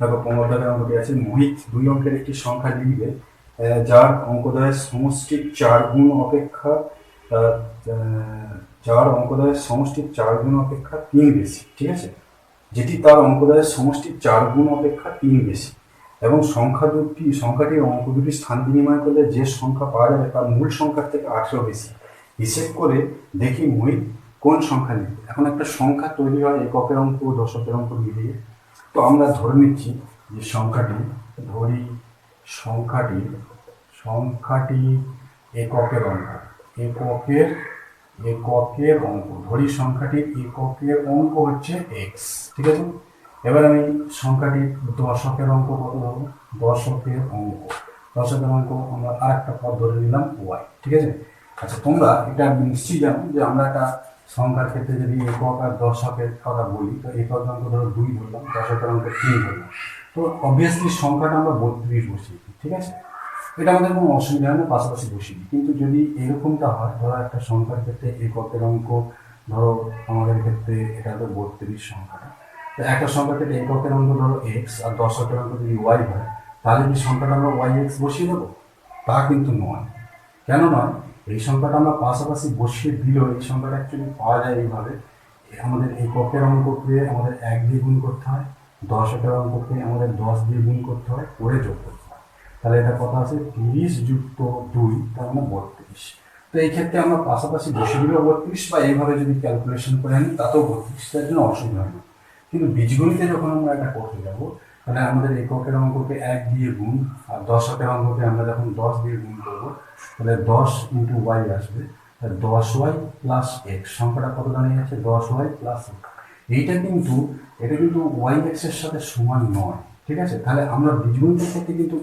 দেখো 15 দাগের অঙ্কটি আছে, মোহিত 2 অঙ্কের একটি সংখ্যা লিখবে যার অঙ্কোদয়ের সমষ্টির 4 গুণ অপেক্ষা 3 বেশি, ঠিক আছে, যেটি তার অঙ্কোদয়ের সমষ্টির 4 গুণ অপেক্ষা 3 বেশি, এবং সংখ্যাটির অঙ্ক দুটি স্থান বিনিময় করলে যে সংখ্যা পাওয়া যাবে তার মূল সংখ্যার থেকে 18 বেশি। হিসেব করে দেখি মোহিত কোন সংখ্যা লিখবে। এখন একটা সংখ্যা তৈরি হয় এককের অঙ্ক ও দশকের অঙ্ক মিলিয়ে। তো আমরা ধরে নিচ্ছি যে সংখ্যাটি এককের অঙ্ক, এককের অঙ্ক ধরি সংখ্যাটির এককের অঙ্ক হচ্ছে x, ঠিক আছে। এবার আমি সংখ্যাটির দশকের অঙ্ক কত ধরবো, দশকের অঙ্ক আমরা আর একটা পদ ধরে নিলাম y, ঠিক আছে। আচ্ছা, তোমরা এটা নিশ্চয়ই জানো যে আমরা একটা সংখ্যার ক্ষেত্রে যদি একক আর দশকের কথা বলি, তো একক অঙ্ক ধরো 2 ধরলাম, দশকের অঙ্ক 3 ধরলাম, তো অবভিয়াসলি সংখ্যাটা আমরা 32 বসিয়ে দিই, ঠিক আছে। এটা আমাদের কোনো অসুবিধা হয় না, পাশাপাশি বসিয়ে দিই। কিন্তু যদি এরকমটা হয়, ধরো একটা সংখ্যার ক্ষেত্রে এককের অঙ্ক ধরো আমাদের ক্ষেত্রে এটা হলো 32 সংখ্যাটা, তো একটা সংখ্যার ক্ষেত্রে এককের অঙ্ক ধরো x আর দশকের অঙ্ক যদি y হয়, তাহলে কি সংখ্যাটা আমরা yx বসিয়ে দেবো? তা কিন্তু নয়। কেন নয়? এই সংখ্যাটা আমরা পাশাপাশি বসিয়ে দিলেও এই সংখ্যাটা অ্যাকচুয়ালি পাওয়া যায় এইভাবে, আমাদের এককের অঙ্ককে আমাদের 1 দিয়ে গুণ করতে হয়, দশকের অঙ্ককে আমাদের 10 দিয়ে গুণ করতে হয়, করে যোগ করতে হয়। তাহলে এটা কথা আছে 30 যুক্ত 2 তার মানে 32। তো এই ক্ষেত্রে আমরা পাশাপাশি বসে দিলেও 32, বা এইভাবে যদি ক্যালকুলেশন করে আনি তাতেও 32, তার জন্য অসুবিধা হয় না। কিন্তু বীজগণিতে যখন আমরা এটা করতে যাবো, তাহলে আমাদের এককের অঙ্ককে 1 দিয়ে গুণ আর দশকের অঙ্ককে আমরা যখন 10 দিয়ে গুণ করবো, তাহলে 10 ইন্টু y আসবে, তাহলে 10y প্লাস x, সংখ্যাটা কত দাঁড়িয়ে যাচ্ছে 10y প্লাস x। এটা কিন্তু yx এর সাথে সমান নয়, ঠিক আছে। তাহলে আমরা বীজগণিতের ক্ষেত্রে কিন্তু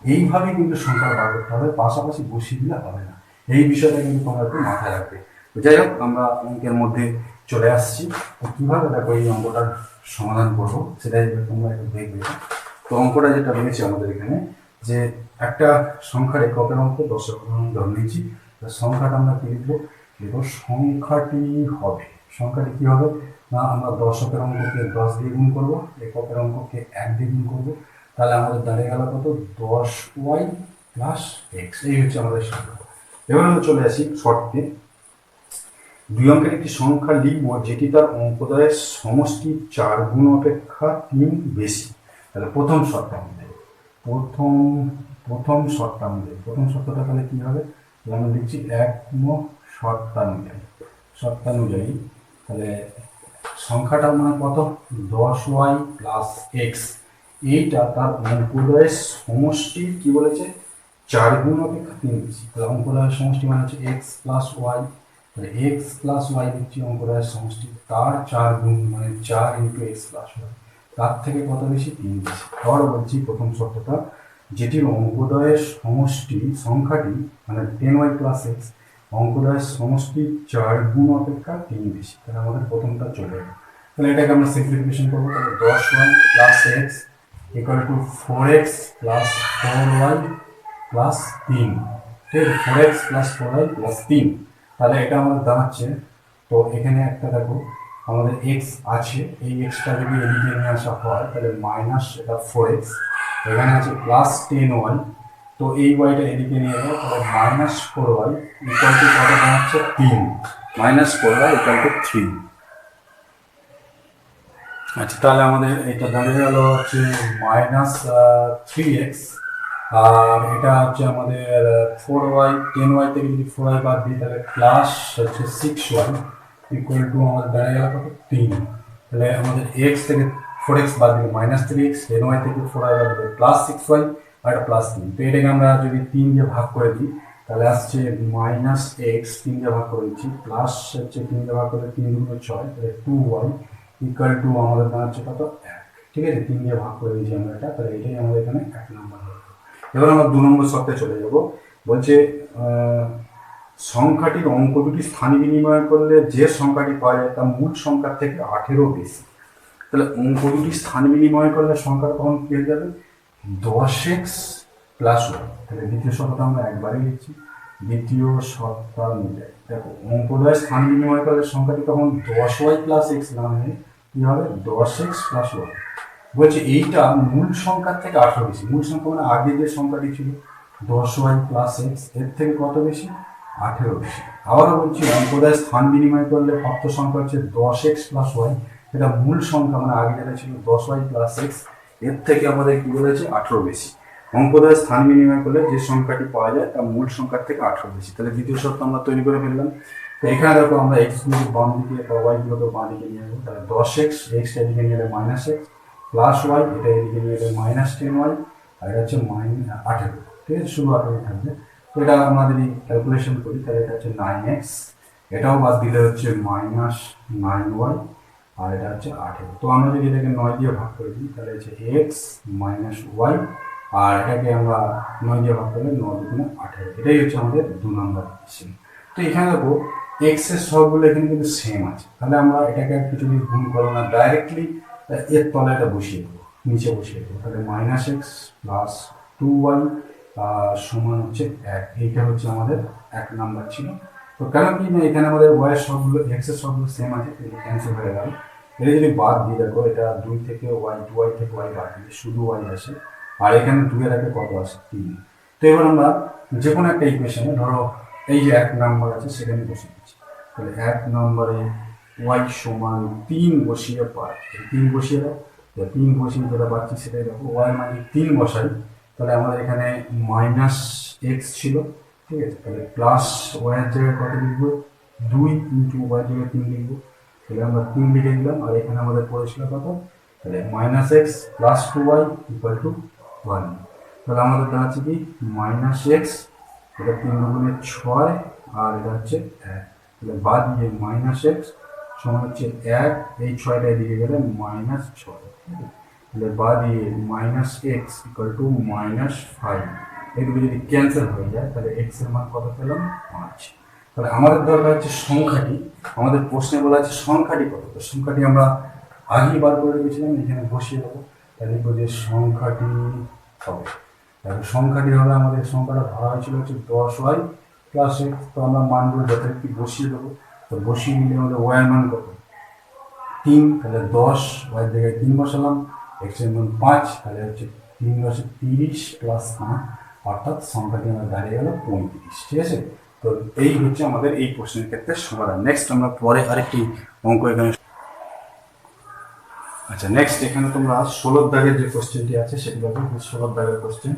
এইভাবে কিন্তু সংখ্যা বার করতে হবে, পাশাপাশি বসিয়ে দিলে হবে না। এই বিষয়টা কিন্তু তোমরা একটু মাথায় রাখবে। যাই হোক, আমরা অঙ্কের মধ্যে চলে আসছি। কিভাবে দেখো এই অঙ্কটার সমাধান করবো সেটাই তোমরা একটু দেখবে। তো অঙ্কটা যেটা রয়েছে আমাদের এখানে, যে একটা সংখ্যার এককের অঙ্ক দশকের অঙ্ক ধরে নিয়েছি, সংখ্যাটা আমরা কি লিখবো, সংখ্যাটি কি হবে না আমরা দশকের অঙ্ককে 10 দিয়ে গুণ করবো, এককের অঙ্ককে 1 দিয়ে গুণ করবো, তাহলে আমাদের দাঁড়িয়ে গেল কত 10y প্লাস এক্স। এই হচ্ছে আমাদের সংখ্যা। এবার আমরা চলে আসি শর্তে। 2 অঙ্কের একটি সংখ্যা লিখব যেটি তার অঙ্কদ্বয়ের সমষ্টি 4 গুণ অপেক্ষা 3 বেশি। তাহলে প্রথম শর্ত আমাদের প্রথম শর্তটা তাহলে কি হবে, আমরা লিখছি শর্তানুযায়ী তাহলে সংখ্যাটা মানে কত 10y প্লাস এক্স, এইটা তার অঙ্কদ্বয়ের সমষ্টি কি বলেছে 4 গুণ অপেক্ষা 3 বেশি। তাহলে অঙ্কদ্বয়ের সমষ্টি মানে হচ্ছে এক্স প্লাস ওয়াই, তাহলে এক্স প্লাস ওয়াই দিচ্ছি অঙ্কদ্বয়ের সমষ্টি, তার 4 গুণ মানে 4 ইন্টু এক্স প্লাস ওয়াই, তার থেকে কত বেশি 3 বেশি। আবার বলছি প্রথম শর্তটা, যেটির অঙ্কদ্বয়ের সমষ্টি সংখ্যাটি মানে 10y প্লাস এক্স অঙ্কদ্বয়ের সমষ্টি 4 গুণ অপেক্ষা 3 বেশি। তাহলে আমাদের প্রথমটা চলে গেল। তাহলে এটাকে আমরা সিম্পলিফিকেশন করবো, তাহলে 10y plus x equal to 4x plus 4y plus 3, ঠিক আছে, 4x প্লাস 4y প্লাস 3। তাহলে এটা আমাদের দাঁড়াচ্ছে, তো এখানে একটা দেখো আমাদের x আছে, এই xটা যদি এদিকে নিয়ে আসা হয় তাহলে মাইনাস এটা 4x, এখানে আছে প্লাস 10y, তো এই ওয়াইটা এদিকে নিয়ে যাও তাহলে মাইনাস 4y ইকুয়াল টু কত দাঁড়াচ্ছে 3, মাইনাস 4y ইকুয়াল টু 3। আচ্ছা তাহলে আমাদের এটা দাঁড়িয়ে গেল হচ্ছে মাইনাস 3x, আর এটা হচ্ছে আমাদের 4y, 10y থেকে যদি 4y বাদ দিই তাহলে প্লাস হচ্ছে 6y ইকুয়াল টু আমাদের দাঁড়িয়ে গেল কত 3। তাহলে আমাদের x থেকে 4x বাদ দিলে মাইনাস 3x, 10y থেকে 4y বাদ দিলে প্লাস 6y, আর এটা প্লাস 3। তো এটাকে আমরা যদি 3 দিয়ে ভাগ করে দিই তাহলে আসছে মাইনাস এক্স, 3 দিয়ে ভাগ করে দিচ্ছি, প্লাস হচ্ছে 3 দিয়ে ভাগ করলে 3 গুণ 6, তাহলে 2y ইকুয়াল টু আমাদের দাঁড়াচ্ছে কত 1, ঠিক আছে, 3 দিয়ে ভাগ করে দিয়েছি আমরা এটা, তাহলে এটাই আমাদের এখানে 1 নম্বর হবে। এবার আমরা 2 নম্বর শর্তে চলে যাব। বলছে সংখ্যাটির অঙ্ক দুটি স্থানে বিনিময় করলে যে সংখ্যাটি পাওয়া যায় তা মূল সংখ্যার থেকে 18 বেশি। তাহলে অঙ্ক দুটি স্থান বিনিময় করলে সংখ্যাটা তখন কি হয়ে যাবে 10x প্লাস ওয়াই। তাহলে দ্বিতীয় শর্তটা আমরা একবারই লিখছি, দ্বিতীয় শর্তটা অনুযায়ী দেখো অঙ্কদ্বয় স্থান বিনিময় করলে সংখ্যাটি তখন 10y প্লাস এক্স না হয়ে কি হবে 10x প্লাস ওয়াই। বলছে এইটা মূল সংখ্যার থেকে 18 বেশি। মূল সংখ্যা মানে আগে যে সংখ্যাটি ছিল 10y প্লাস এক্স, এর থেকে কত বেশি 18 বেশি। আবারও বলছি অঙ্কদ্বয় স্থান বিনিময় করলে প্রাপ্ত সংখ্যা হচ্ছে 10x প্লাস ওয়াই, এটা মূল সংখ্যা মানে আগে যেটা ছিল 10y প্লাস এক্স, এর থেকে আমাদের কি বলেছে 18 বেশি। অঙ্কদ্বয় স্থান বিনিময় করলে যে সংখ্যাটি পাওয়া যায় তা মূল সংখ্যার থেকে 18 বেশি। তাহলে দ্বিতীয় শর্ত আমরা তৈরি করে ফেললাম। তো এখানে দেখো আমরা এক্স গুলো বাম দিকে বা ওয়াই গুলোকে বাম দিকে নিয়ে যাবো, তাহলে 10x, এক্স এদিকে নিয়ে এলে মাইনাস এক্স প্লাস ওয়াই, এটা এদিকে নিয়ে এলে মাইনাস 10y, আর এটা হচ্ছে 18, ঠিক আছে, শুধু 18 থাকবে। তো এটা আমরা যদি ক্যালকুলেশন করি তাহলে এটা হচ্ছে 9x, এটাও বাদ দিলে হচ্ছে মাইনাস 9y, আর এটা হচ্ছে 18। তো আমরা যদি এটাকে 9 দিয়ে ভাগ করে দিই তাহলে হচ্ছে এক্স মাইনাস ওয়াই, আর এটাকে আমরা 9 দিয়ে ভাগ করলে 9 দুগুণে 18। এটাই হচ্ছে আমাদের 2 নম্বর কোশ্চেন। তো এখানে দেখো এক্স এর সবগুলো এখানে কিন্তু সেম আছে, তাহলে আমরা এটাকে আর কিছু গুণ করবো না, ডাইরেক্টলি এর তলে এটা বসিয়ে দেবো, নিচে বসিয়ে দেবো। তাহলে মাইনাস এক্স প্লাস 2y সমান হচ্ছে 1, এইটা হচ্ছে আমাদের 1 নাম্বার ছিল। তো কেন কি না এখানে আমাদের ওয়াই এর সবগুলো এক্স এর সবগুলো সেম আছে, ক্যান্সেল হয়ে গেল। এটা যদি বাদ দিই দেখো এটা 2 থেকে ওয়াই, 2y থেকে ওয়াই বাদ দিলে শুধু ওয়াই আসে, আর এখানে 2 এর আগে কত আসে 3। তো এবার আমরা যে কোনো একটা ইকুয়েশনে ধরো এই যে 1 নাম্বার আছে সেখানে বসিয়ে দিচ্ছি, তাহলে 1 নম্বরে ওয়াই সমান 3 বসিয়ে পাই, 3 বসিয়ে দাও, 3 বসিয়ে যেটা পাচ্ছি সেটাই দেখো ওয়াই মানে 3 বসাই, তাহলে আমাদের এখানে মাইনাস এক্স ছিল, ঠিক আছে, তাহলে প্লাস ওয়াইয়ের জায়গায় কত লিখবো 2 ইন্টু ওয়াইয়ের জায়গায় 3 লিখবো, তাহলে আমরা 3 লিখে দিলাম। আর এখানে আমাদের পড়েছিল কত, তাহলে minus x plus 2y equal to 1। তাহলে আমাদের দাঁড়াচ্ছে কি মাইনাস এক্স, এটা 3 গুণে 6, আর এটা হচ্ছে 1, তাহলে বাদ দিয়ে মাইনাস এক্স সমান হচ্ছে 1, এই 6টা এদিকে গেলে মাইনাস 6, তাহলে বাদ দিয়ে minus x equal to minus 5। এগুলো যদি ক্যান্সেল হয়ে যায় তাহলে এক্স এর মান কত পেলাম 5। তাহলে আমাদের দরকার হচ্ছে সংখ্যাটি, আমাদের প্রশ্নে বলা আছে সংখ্যাটি কত, তো সংখ্যাটি আমরা আগেই বার করে রেখেছিলাম, এখানে বসিয়ে দেবো। তাহলে লিখবো যে সংখ্যাটি হবে, তাহলে সংখ্যাটি হবে আমাদের সংখ্যাটা ধরা হয়েছিল হচ্ছে 10y প্লাস এক্স, তো আমরা মানগুলো যথারীতি বসিয়ে দেবো। তো বসিয়ে নিলে আমাদের ওয়াই মান কত 3, তাহলে 10, ওয়াই জায়গায় 3 বসালাম, এক্স এর মান 5, তাহলে হচ্ছে 3 10 30 প্লাস 5, অর্থাৎ সংখ্যাটি আমার দাঁড়িয়ে গেল 35। ঠিক আছে, তো এই হচ্ছে আমাদের এই প্রশ্নের ক্ষেত্রে সমাধান। নেক্সট আমরা পরে আরেকটি অঙ্ক এখানে। আচ্ছা, নেক্সট এখানে তোমরা 16 দাগের যে কোশ্চেনটি আছে সেটি দেখো। 16 দাগের কোশ্চেন,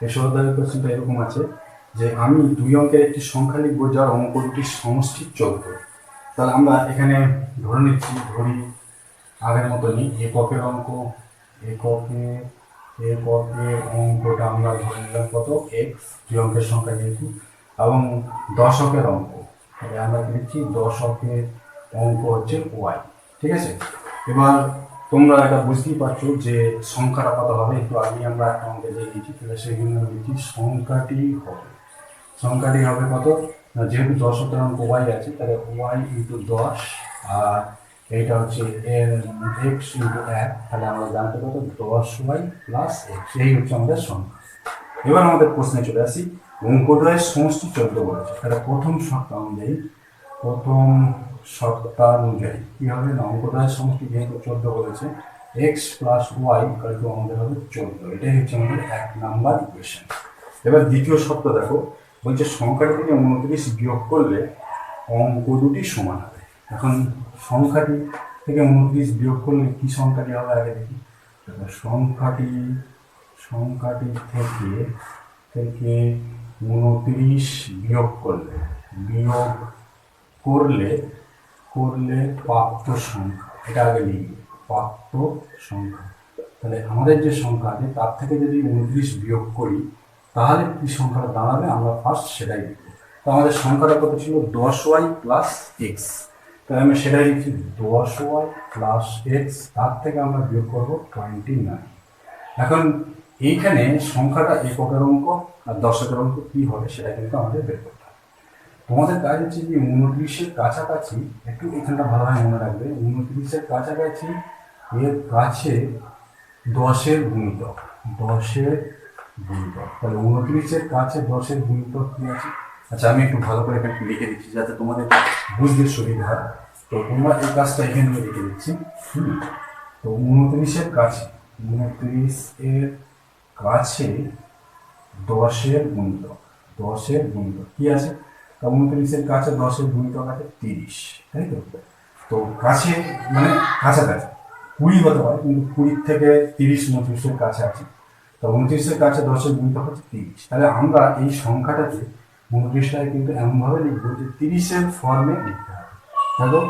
এই 16 দাগের কোশ্চেনটা এরকম আছে যে আমি 2 অঙ্কের একটি সংখ্যা লিখবো যার অঙ্ক দুটির সমষ্টি 14। তাহলে আমরা এখানে ধরে নিচ্ছি, ধরি আগের মতনই এককের অঙ্ক, একের অঙ্কটা আমরা ধরে নিলাম কত, এক্স, 2 অঙ্কের সংখ্যা যেহেতু, এবং দশকের অঙ্ক, তাহলে আমরা লিখছি দশকের অঙ্ক হচ্ছে ওয়াই। ঠিক আছে, এবার তোমরা এটা বুঝতেই পারছো যে সংখ্যাটা কত হবে। একটু আগে আমরা একটা অঙ্কে দিয়ে দিয়েছি, তাহলে সেখানে লিখছি সংখ্যাটি হবে কত না, যেহেতু দশকের অঙ্ক ওয়াই আছে তাহলে ওয়াই ইন্টু 10, আর এইটা হচ্ছে এক্স ইন্টু 1, তাহলে আমরা জানতে পারবো 10y প্লাস এক্স, এই হচ্ছে আমাদের সংখ্যা। এবার আমাদের প্রশ্নে চলে আসি, অঙ্কদ্বয়ের সমষ্টি 14 বলেছে, তাহলে প্রথম শর্ত অনুযায়ী কি হবে না, অঙ্কদ্বয়ের সমষ্টি যেহেতু 14 বলেছে, এক্স প্লাস ওয়াই কিন্তু আমাদের হবে 14, এটাই হচ্ছে আমাদের 1 নাম্বার ইকুয়েশন। এবার দ্বিতীয় শর্ত দেখো, বলছে সংখ্যাটি থেকে 29 বিয়োগ করলে অঙ্ক দুটি সমান হবে। এখন সংখ্যাটি থেকে 29 বিয়োগ করলে কি সংখ্যাটি হবে আগে দেখি। সংখ্যাটি থেকে 29 বিয়োগ করলে প্রাপ্ত সংখ্যা, এটা আগে লিখবে, প্রাপ্ত সংখ্যা। তাহলে আমাদের যে সংখ্যা আছে তার থেকে যদি 29 বিয়োগ করি তাহলে কি সংখ্যাটা দাঁড়াবে, আমরা ফার্স্ট সেটাই লিখবো। তো আমাদের সংখ্যাটা কত ছিল, 10y প্লাস এক্স, তাহলে আমি সেটাই লিখছি 10y প্লাস এক্স, তার থেকে আমরা বিয়োগ করবো 29। এখন এইখানে সংখ্যাটা এককের অঙ্ক আর দশকের অঙ্ক কি হবে সেটা কিন্তু আমাদের বের করতে হবে। তোমাদের কাজ হচ্ছে যে 29-এর কাছাকাছি, একটু এখানটা ভালোভাবে মনে রাখবে, 29-এর কাছাকাছি এর কাছে 10-এর গুণিতক, তাহলে 29-এর কাছে 10-এর গুণিতক কি আছে। আচ্ছা, আমি একটু ভালো করে এখানে লিখে দিচ্ছি যাতে তোমাদের বুঝতে সুবিধা হয়। তো তোমরা এই কাজটা এখানে লিখে দিচ্ছি। তো 29-এর কাছে 10-এর গুণিতক কি আছে, তো 29-এর কাছে 10-এর গুণিতক আছে 30, তাই তো। তো কাছে মানে কাছাকাছি 20 হতে পারে, কিন্তু 20 থেকে 30 29-এর কাছে আছে, তো 29-এর কাছে 10-এর গুণিতক হচ্ছে 30। তাহলে আমরা এই সংখ্যাটাকে 29টাকে কিন্তু এমনভাবে লিখবো যে 30-এর ফর্মে লিখতে হবে। দেখো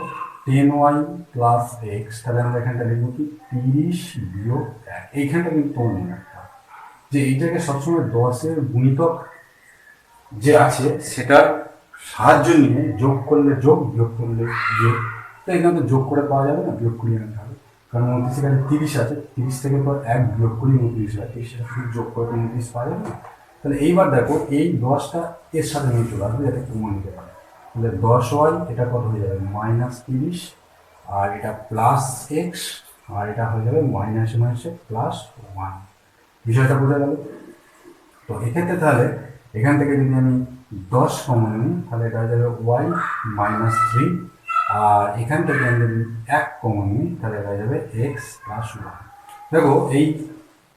10y প্লাস এক্স, তাহলে আমরা এখানটা লিখবো কি 30 বিয়োগ 1, এইখানটা কিন্তু তোমার মনে রাখতে হবে যে এইটাকে সবসময় 10-এর গুণিতক যে আছে সেটার সাহায্য নিয়ে যোগ করলে যোগ, বিয়োগ করলে বিয়োগ। তো এখানে তো যোগ করে পাওয়া যাবে না, বিয়োগ করিয়ে আনতে হবে, কারণ 29 এখানে 30 আছে, 30 থেকে তো 1 বিয়োগ করি 29 হয়, 30 সাথে যোগ করে 29 পাওয়া যাবে না। তাহলে এইবার দেখো এই 10টা এর সাথে নিয়ে চলে আসবে যাতে কমন নিতে পারে, তাহলে 10y এটা কত হয়ে যাবে -30, আর এটা প্লাস এক্স, আর এটা হয়ে যাবে মাইনাসে প্লাস 1। বিষয়টা বোঝা গেল? তো এক্ষেত্রে তাহলে এখান থেকে যদি আমি 10 কমন নিই তাহলে এটা হয়ে যাবে y -3, আর এখান থেকে আমি যদি 1 কমন নিই তাহলে এটা হয়ে যাবে x প্লাস 1। দেখো এই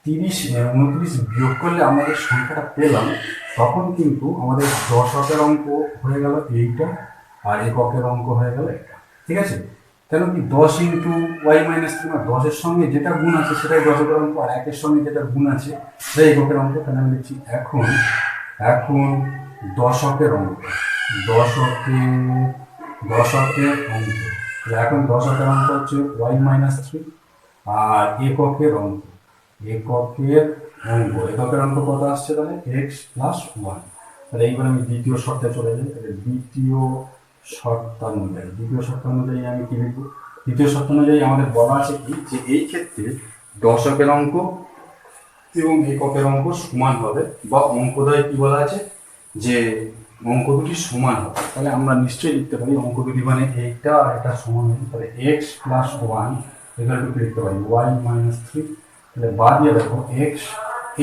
29 বিয়োগ করলে আমাদের সংখ্যাটা পেলাম, তখন কিন্তু আমাদের দশকের অঙ্ক হয়ে গেল এইটা, আর এককের অঙ্ক হয়ে গেল এটা। ঠিক আছে, কেন কি 10 ইন্টু ওয়াই মাইনাস 3, 10-এর সঙ্গে যেটা গুণ আছে সেটাই দশকের অঙ্ক, আর 1-এর সঙ্গে যেটা গুণ আছে সেটাই এককের অঙ্ক। তাহলে আমি লিখছি এখন দশকের অঙ্ক, এখন দশকের অঙ্ক হচ্ছে ওয়াই -3, আর এককের অঙ্ক কত আসছে, তাহলে এক্স প্লাস 1। তাহলে এইবার আমি দ্বিতীয় শর্তে চলে যাই, তাহলে দ্বিতীয় শর্ত অনুযায়ী আমি কি লিখবো, দ্বিতীয় শর্ত অনুযায়ী আমাদের বলা আছে কি যে এই ক্ষেত্রে দশকের অঙ্ক এবং এককের অঙ্ক সমান হবে, বা অঙ্কদ্বয় কি বলা আছে যে অঙ্ক দুটি সমান হবে। তাহলে আমরা নিশ্চয়ই লিখতে পারি অঙ্ক দুটি মানে এইটা আর এটা সমান হবে, তাহলে এক্স প্লাস 1 এখানে লিখতে পারি ওয়াই -3, তাহলে বাদ দিয়ে দেখো এক্স,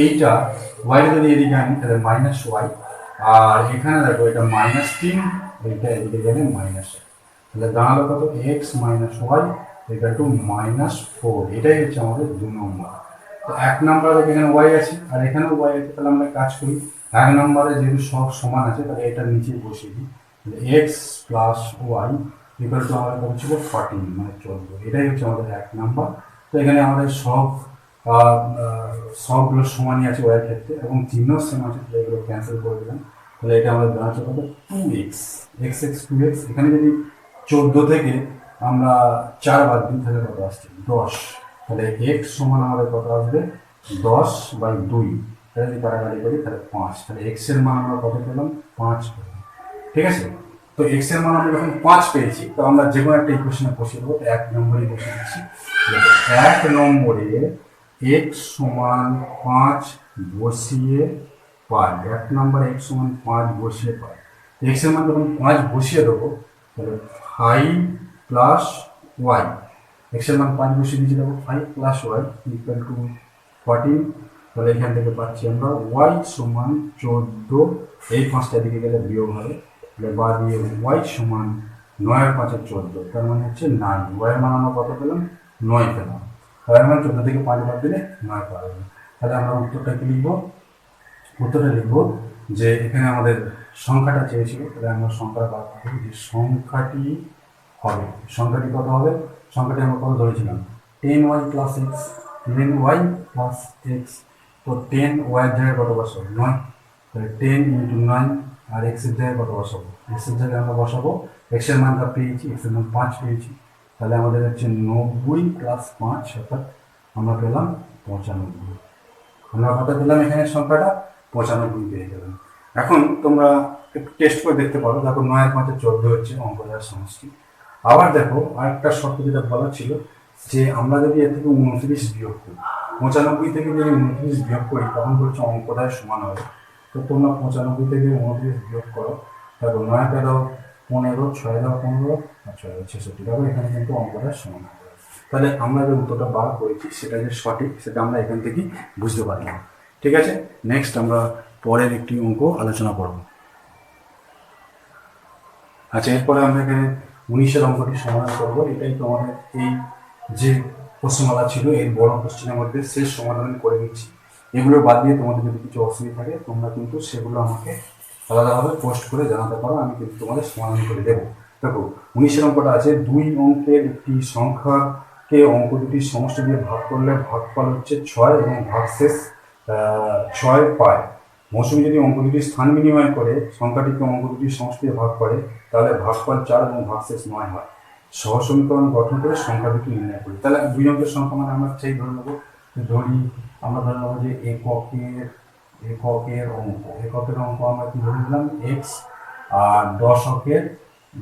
এইটা ওয়াই যদি এদিকে আনি তাহলে -y, আর এখানে দেখো এটা -3, এইটা এদিকে গেলে -1, তাহলে দাঁড়ালো কত এক্স -y ইকুয়াল টু -4, এটাই হচ্ছে আমাদের 2 নম্বর। তো 1 নম্বরে এখানে y আছে আর এখানেও y আছে, তাহলে আমরা কাজ করি 1 নম্বরে যেহেতু সব সমান আছে তাহলে এটা নিচে বসিয়ে দিই, তাহলে x plus y equal to আমাদের কত ছিল 14 মানে 14, এটাই হচ্ছে আমাদের 1 নম্বর। তো এখানে আমাদের সবগুলো সমানই আছে y এর ক্ষেত্রে এবং চিহ্ন সেম আছে, তাহলে এগুলো ক্যান্সেল করে দিলাম। তাহলে এটা আমাদের দাঁড়াচ্ছে কত 2x, x 2x। এখানে যদি 14 থেকে আমরা 4 বাদ দিই তাহলে কত আসছে 10, তাহলে x সমান আমাদের কত আসবে 10/2, তাহলে যদি কাটাকাটি করি তাহলে 5, তাহলে x এর মান আমরা কত পেলাম 5 পেলাম। ঠিক আছে, তো x এর মান আমরা যখন 5 পেয়েছি তো আমরা যে কোনো একটা ইকুয়েশনে বসিয়ে দেবো। 1 নম্বরে বসিয়ে দিচ্ছি, 1 নম্বরে x সমান 5 বসিয়ে পাই, 1 নম্বরে x সমান 5 বসিয়ে পাই। x এর মান যখন 5 বসিয়ে দেবো তাহলে 5 প্লাস y, x এর মান 5 বসিয়ে দিয়েছি, দেবো 5 প্লাস y ইকুয়াল টু 14, তাহলে এখান থেকে পাচ্ছি আমরা y সমান 14, এই 5টা দিকে গেলে বিয়োগ হবে, তাহলে বা দিয়ে y সমান 9 আর 5 14, তার মানে হচ্ছে 9, y এর মান আমরা কত পেলাম 9 পেলাম, y এর মান 14 থেকে 5 বাদ দিলে 9 পাওয়া যাবে। তাহলে আমরা উত্তরটা কি লিখবো, উত্তরটা লিখবো যে এখানে আমাদের সংখ্যাটা চেয়েছিল, তাহলে আমরা সংখ্যাটা বার করবো যে সংখ্যাটি হবে, সংখ্যাটি কত হবে, সংখ্যাটি আমরা কত ধরেছিলাম 10y plus x, 10y plus x, তো 10y এর জায়গায় কত বসাবো 9, তাহলে 10 ইন্টু 9, আর এক্স এর জায়গায় কত বসাবো, এক্স এর জায়গায় আমরা বসাবো এক্স এর মানটা পেয়েছি, এক্স এর মান 5 পেয়েছি, তাহলে আমাদের হচ্ছে 90 প্লাস 5 অর্থাৎ আমরা পেলাম 95। আমরা কত পেলাম এখানে সংখ্যাটা 95 পেয়ে গেলাম। এখন তোমরা একটু টেস্ট করে দেখতে পারো, দেখো 9 আর 5 14 হচ্ছে অঙ্কটার সমষ্টি। আবার দেখো আরেকটা শর্ত যেটা বলা ছিল যে আমরা যদি এর থেকে 29 বিয়োগ করি, 95 থেকে যদি 29 বিয়োগ করি তখন বলছে অঙ্কটায় সমান হবে। তো তোমরা 95 থেকে 29 বিয়োগ করো, দেখো 9 দাও 15, 6 দাও 15 আর 6 দাও 66, দেখো এখানে কিন্তু অঙ্কটা সমান হবে। তাহলে আমরা যে উত্তরটা বার করেছি সেটা যে সঠিক সেটা আমরা এখান থেকে বুঝতে পারলাম। ঠিক আছে, নেক্সট আমরা পরের একটি অঙ্ক আলোচনা করব। আচ্ছা, এরপরে আমরা এখানে 19-এর অঙ্কটি সমাধান করবো। এটাই তো আমাদের এই যে প্রশ্নমালা ছিল এর বড় কোশ্চেনের মধ্যে শেষ সমাধান করে নিচ্ছি। এগুলো বাদ দিয়ে তোমাদের যদি কিছু অসুবিধা থাকে তোমরা কিন্তু সেগুলো আমাকে আলাদাভাবে পোস্ট করে জানাতে পারো, আমি কিন্তু তোমাদের সমাধান করে দেবো। দেখো 19-এর অঙ্কটা আছে 2 অঙ্কের একটি সংখ্যাকে অঙ্ক দুটির সমষ্টি দিয়ে ভাগ করলে ভাগফল হচ্ছে 6 এবং ভাগশেষ 6 পায়। মৌসুমী যদি অঙ্ক দুটির স্থান বিনিময় করে সংখ্যাটিকে অঙ্ক দুটির সমষ্টি দিয়ে ভাগ করে তাহলে ভাগফল 4 এবং ভাগশেষ 9 হয়। সহ সমীকরণ গঠন করে সংখ্যা দুটি নির্ণয় করি। তাহলে 2 অঙ্কের সংখ্যা মানে আমরা সেই ধরে নেবো, আমরা ধরে নেবো যে এককের অঙ্ক আমরা কি ধরে নিলাম x, আর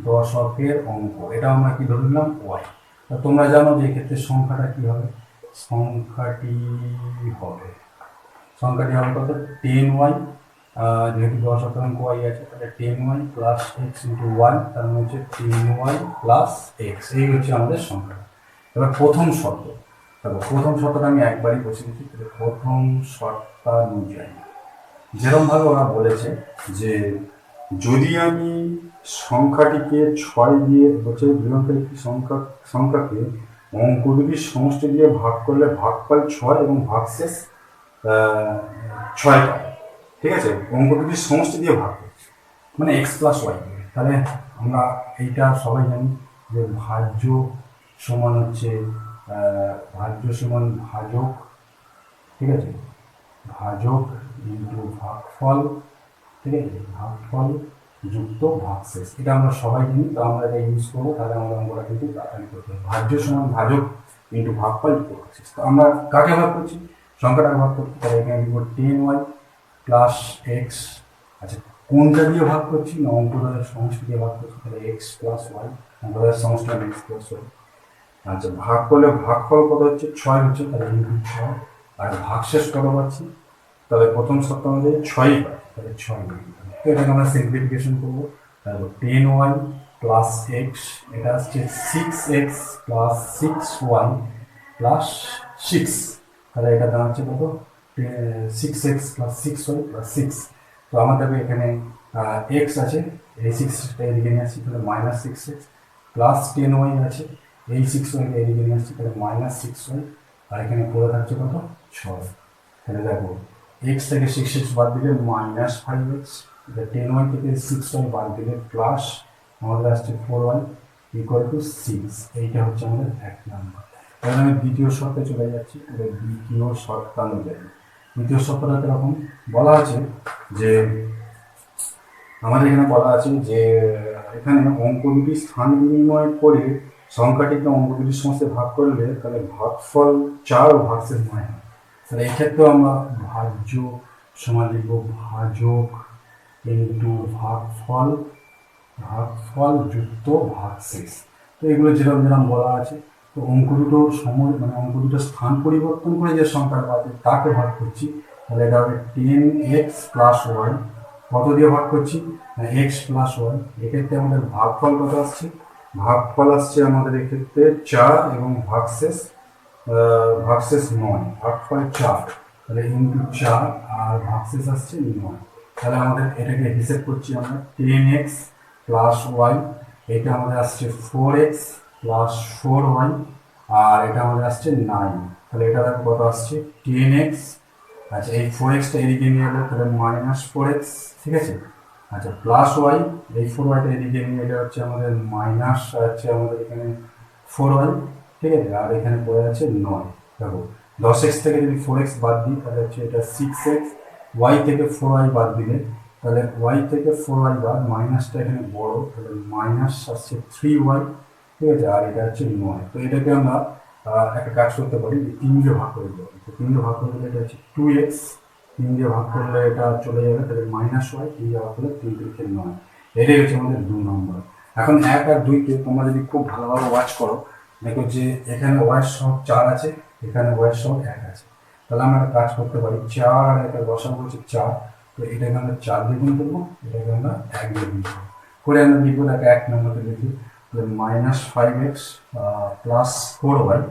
দশকের অঙ্ক এটা আমরা কি ধরে নিলাম y। তা তোমরা জানো যে এক্ষেত্রে সংখ্যাটা কি হবে, সংখ্যাটি হবে কত 10y, যেহেতু 10 অঙ্ক y আছে তাহলে 10y প্লাস x ইন্টু 1, তার মানে হচ্ছে 10y প্লাস x, এই হচ্ছে আমাদের সংখ্যাটা। এবার প্রথম শর্ত, দেখো প্রথম শর্তটা আমি একবারই বসে দিচ্ছি। প্রথম শর্তানুযায়ী যেরকমভাবে ওরা বলেছে যে যদি আমি সংখ্যাটিকে 6 দিয়ে বলছে দুজনকে একটি সংখ্যাকে অঙ্ক দুটির সমষ্টি দিয়ে ভাগ করলে ভাগফল 6 এবং ভাগশেষ 6 পায়। ঠিক আছে, অঙ্ক দুটির সমষ্টি দিয়ে ভাগ করছে মানে x প্লাস ওয়াই। তাহলে আমরা এইটা সবাই জানি যে ভাজ্য সমান হচ্ছে ভাজক, ঠিক আছে, ভাজক ইন্টু ভাগফল, ঠিক আছে, ভাগফল যুক্ত ভাগশেষ, এটা আমরা সবাই জানি। তো আমরা এটা ইউজ করবো, তাহলে আমরা অঙ্কটা কিন্তু তাড়াতাড়ি করতে হবে। ভাজ্য সমান ভাজক ইন্টু ভাগফল যুক্ত ভাগশেষ। তো আমরা কাকে ভাগ করছি, সংখ্যাটাকে ভাগ করছি, তাহলে এখানে লিখবো 10y প্লাস এক্স। আচ্ছা, কোনটা দিয়ে ভাগ করছি না অঙ্কটার সমষ্টি দিয়ে ভাগ করছি, তাহলে এক্স প্লাস ওয়াই, অঙ্কটার সমষ্টি এক্স প্লাস ওয়াই। আচ্ছা, ভাগ করলে ভাগফল কত হচ্ছে 6 হচ্ছে, তাহলে ইন্টু 6, আর ভাগশেষ কত পাচ্ছি, তাহলে প্রথম শর্ত অনুযায়ী 6 পাই, তাহলে 6 তো এটাকে আমরা সিম্পলিফিকেশন করবো। তাহলে 10y প্লাস এক্স, এটা আসছে 6x প্লাস 6y প্লাস 6, তাহলে এটা দাঁড়াচ্ছে কত 6x প্লাস 6y প্লাস 6। তো আমাদের এখানে x আছে, এই 6টা এদিকে নিয়ে আসছি, তাহলে -6x প্লাস 10y আছে, এই 6y এদিকে নিয়ে আসছি, তাহলে -6y, আর এখানে পড়ে থাকছে কত 6। তাহলে দেখো x থেকে 6x বাদ দিলে -5x, 10y থেকে 6y বাদ দিলে প্লাস আমাদের আসছে 4y ইকুয়াল টু 6। এইটা হচ্ছে আমাদের 1 নাম্বার। এবার আমি দ্বিতীয় শর্তে চলে যাচ্ছি। দ্বিতীয় শর্তানুযায়ী দ্বিতীয় শর্তটা এরকম বলা আছে যে আমাদের এখানে বলা আছে যে এখানে অঙ্ক দুটি স্থান বিনিময় করে সংখ্যাটিকে অঙ্ক দুটির সমস্ত ভাগ করলে তাহলে ভাগফল 4 ও ভাগশেষ 9 হয়। তাহলে এক্ষেত্রে আমরা ভাজ্য সমান লিখব ভাজক ইন্টু ভাগফল, ভাগফল যুক্ত ভাগশেষ। তো এগুলো যেরকম যেরকম বলা আছে। তো অঙ্ক দুটোর সময় মানে অঙ্ক দুটোর স্থান পরিবর্তন করে যে সংখ্যাটা আছে তাকে ভাগ করছি। তাহলে এটা হবে 10x প্লাস ওয়াই, কত দিয়ে ভাগ করছি x প্লাস ওয়াই। এক্ষেত্রে আমাদের ভাগফল কত আসছে, ভাগফল আসছে আমাদের এক্ষেত্রে 4 এবং ভাগশেষ 9, ভাগফল 4, তাহলে ইন্টু 4 আর ভাগশেষ আসছে 9। তাহলে আমাদের এটাকে হিসেব করছি আমরা 10x প্লাস ওয়াই, এটা আমাদের আসছে 4x প্লাস 4y, আর এটা আমাদের আসছে 9। তাহলে এটা কত আসছে 10x, আচ্ছা এই 4xটা এদিকে নিয়ে এলো তাহলে -4x, ঠিক আছে। আচ্ছা প্লাস ওয়াই, এই 4yটা এদিকে নিয়ে এটা হচ্ছে আমাদের মাইনাস আছে আমাদের এখানে 4y, ঠিক আছে। আর এখানে পড়ে আছে 9। দেখো 10x থেকে যদি 4x বাদ দিই তাহলে হচ্ছে এটা 6x, y থেকে 4y বাদ দিলে তাহলে y থেকে 4y বাদ, মাইনাসটা এখানে বড় তাহলে মাইনাস আসছে 3y, ঠিক আছে। আর এটা হচ্ছে 9। তো এটাকে আমরা একটা কাজ করতে পারি, 3 দিয়ে ভাগ করে দেবো। তো 3 দিয়ে ভাগ করে দিলে এটা হচ্ছে 2x, 3 দিয়ে ভাগ করলে এটা চলে যাবে তাহলে -y, 3 দিয়ে ভাগ করলে 3 3 9। এটাই হচ্ছে আমাদের 2 নম্বর। এখন 1 আর 2কে তোমরা যদি খুব ভালোভাবে ওয়াচ করো দেখো যে এখানে y এর সহগ 4 আছে, এখানে y এর সহগ 1 আছে। তাহলে আমরা একটা কাজ করতে পারি, 4 আর এটা বসাবো হচ্ছে 4, তো এটাকে আমরা 4 দিয়ে গুণ করবো, এটাকে আমরা 1 দিয়ে গুণ করবো করে আমরা লিখবো, এটাকে 1 নম্বরে লিখি -5x plus 4y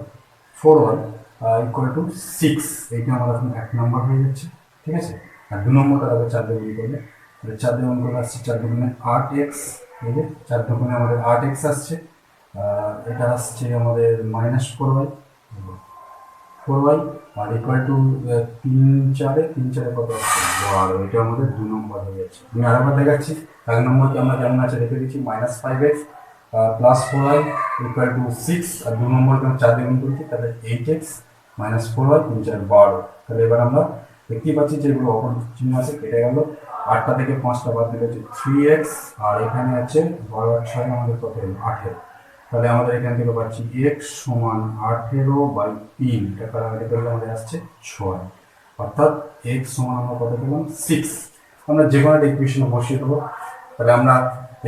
equal to 6। এইটা আমাদের এখন 1 নম্বর হয়ে যাচ্ছে, ঠিক আছে। আর 2 নম্বরটা আগে 4 দিয়ে গুণ করলে, তাহলে 4 দিয়ে গুণ করলে আসছে 4 দুগুণে 8x, এই যে 4 দুগুণে আমাদের 8x আসছে। এটা আসছে আমাদের -4y, আর ইকুয়াল টু 3 4 কত আসছে 12। এটা আমাদের 2 নম্বর হয়ে যাচ্ছে। আমি আরেকবার দেখাচ্ছি। 1 নম্বরকে আমরা যেমন আছে রেখে দিচ্ছি -5x plus 4y equal to 6, আর 2 নম্বরকে আমরা 4 দিয়ে গুণ করছি তাহলে 8x -4y 3 4 12। তাহলে এবার আমরা দেখতেই পাচ্ছি যে এগুলো অপর চিহ্ন আছে কেটে গেল। 8টা থেকে 5টা বাদ দিলে হচ্ছে 3x, আর এখানে আছে 12 আর 6 আমাদের কত হলো 18। তাহলে আমাদের এখান থেকে পাচ্ছি x সমান 18/3, এটা কাটাকাটি করলে আমাদের আসছে 6, অর্থাৎ x সমান আমরা কত পেলাম 6। আমরা যে কোনো একটা ইকুয়েশনে বসিয়ে দেবো। তাহলে আমরা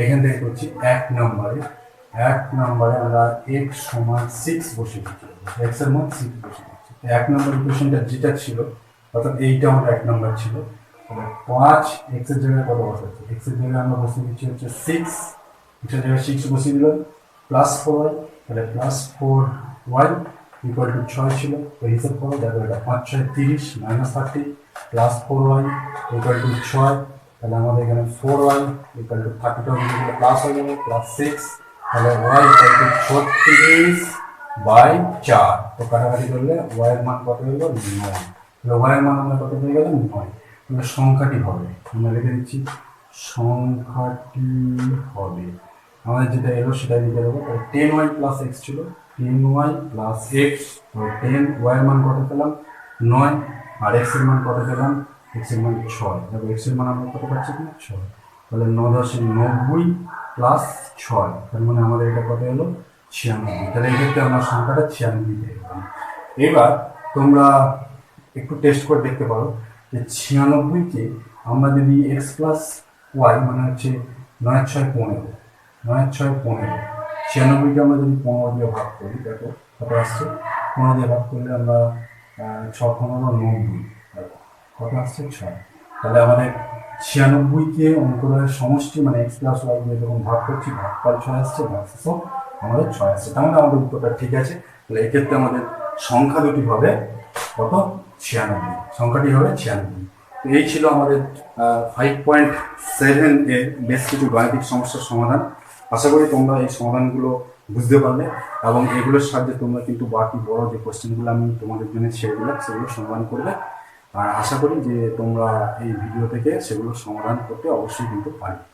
এখান থেকে করছি 1 নম্বরে আমরা x সমান 6 বসিয়ে দিচ্ছি, x এর মান 6 বসিয়ে দিচ্ছি। 1 নম্বর ইকুয়েশনটা যেটা ছিল অর্থাৎ এইটা আমাদের 1 নম্বর ছিল। তাহলে 5 x এর জায়গায় কত বসাচ্ছি, x এর জায়গায় আমরা বসিয়ে দিচ্ছি হচ্ছে 6, x এর জায়গায় 6 বসিয়ে দিলাম প্লাস 4y, তাহলে প্লাস 4y ইকুয়াল টু 6 ছিল। তো হিসাব করো, দেখো এটা 5 6 30 -30 প্লাস 4y ইকুয়াল টু 6, তাহলে আমাদের এখানে 4y ইকুয়াল টু 32 প্লাস হয়ে যাবে প্লাস 6, তাহলে y ইকুয়াল টু 36/4। তো কাটাকাটি করলে y এর মান কত হয়ে গেল 9। তাহলে y এর মান আমরা কত পেয়ে গেলাম 9। তাহলে সংখ্যাটি হবে, আমরা লিখে দিচ্ছি সংখ্যাটি হবে আমাদের যেটা এলো সেটাই লিখে দেবো। 10y প্লাস x ছিল, 10y প্লাস x, তো 10y এর মান কত পেলাম 9, আর x এর মান কত পেলাম, x এর মান 6। দেখো x এর মান আমরা কত পাচ্ছি কিনা 6, তাহলে 9 10 90 প্লাস 6, তার মানে আমাদের এটা কত হলো 96। তাহলে এই ক্ষেত্রে আমরা সংখ্যাটা 96 পেয়ে গেলাম। এবার তোমরা একটু টেস্ট করে দেখতে পারো যে 96কে আমরা যদি x প্লাস y মানে হচ্ছে 9 6 15, 9 6 15, 96কে আমরা যদি 15 দিয়ে ভাগ করি, দেখো কত আসছে, 15 দিয়ে ভাগ করলে আমরা 6 15 90, কত আসছে 6। তাহলে আমাদের 96কে অঙ্কদের সমষ্টি মানে x প্লাস y দিয়ে যখন ভাগ করছি ভাগফল 6 আসছে, ভাগশেষও আমাদের 6 আসছে। তার মানে আমাদের উত্তরটা ঠিক আছে। তাহলে এক্ষেত্রে আমাদের সংখ্যা দুটি হবে কত 96, সংখ্যাটি হবে 96। তো এই ছিল আমাদের 5.7 এর বেশ কিছু গাণিতিক সমস্যার সমাধান। আশা করি তোমরা এই সমাধানগুলো বুঝতে পারলে, এবং এগুলোর সাহায্যে তোমরা কিন্তু বাকি বড় যে কোশ্চেনগুলো আমি তোমাদের জন্য ছেড়ে দিলাম সেগুলো সমাধান করবে। আর আশা করি যে তোমরা এই ভিডিও থেকে সেগুলো সমাধান করতে অবশ্যই কিন্তু পারবে।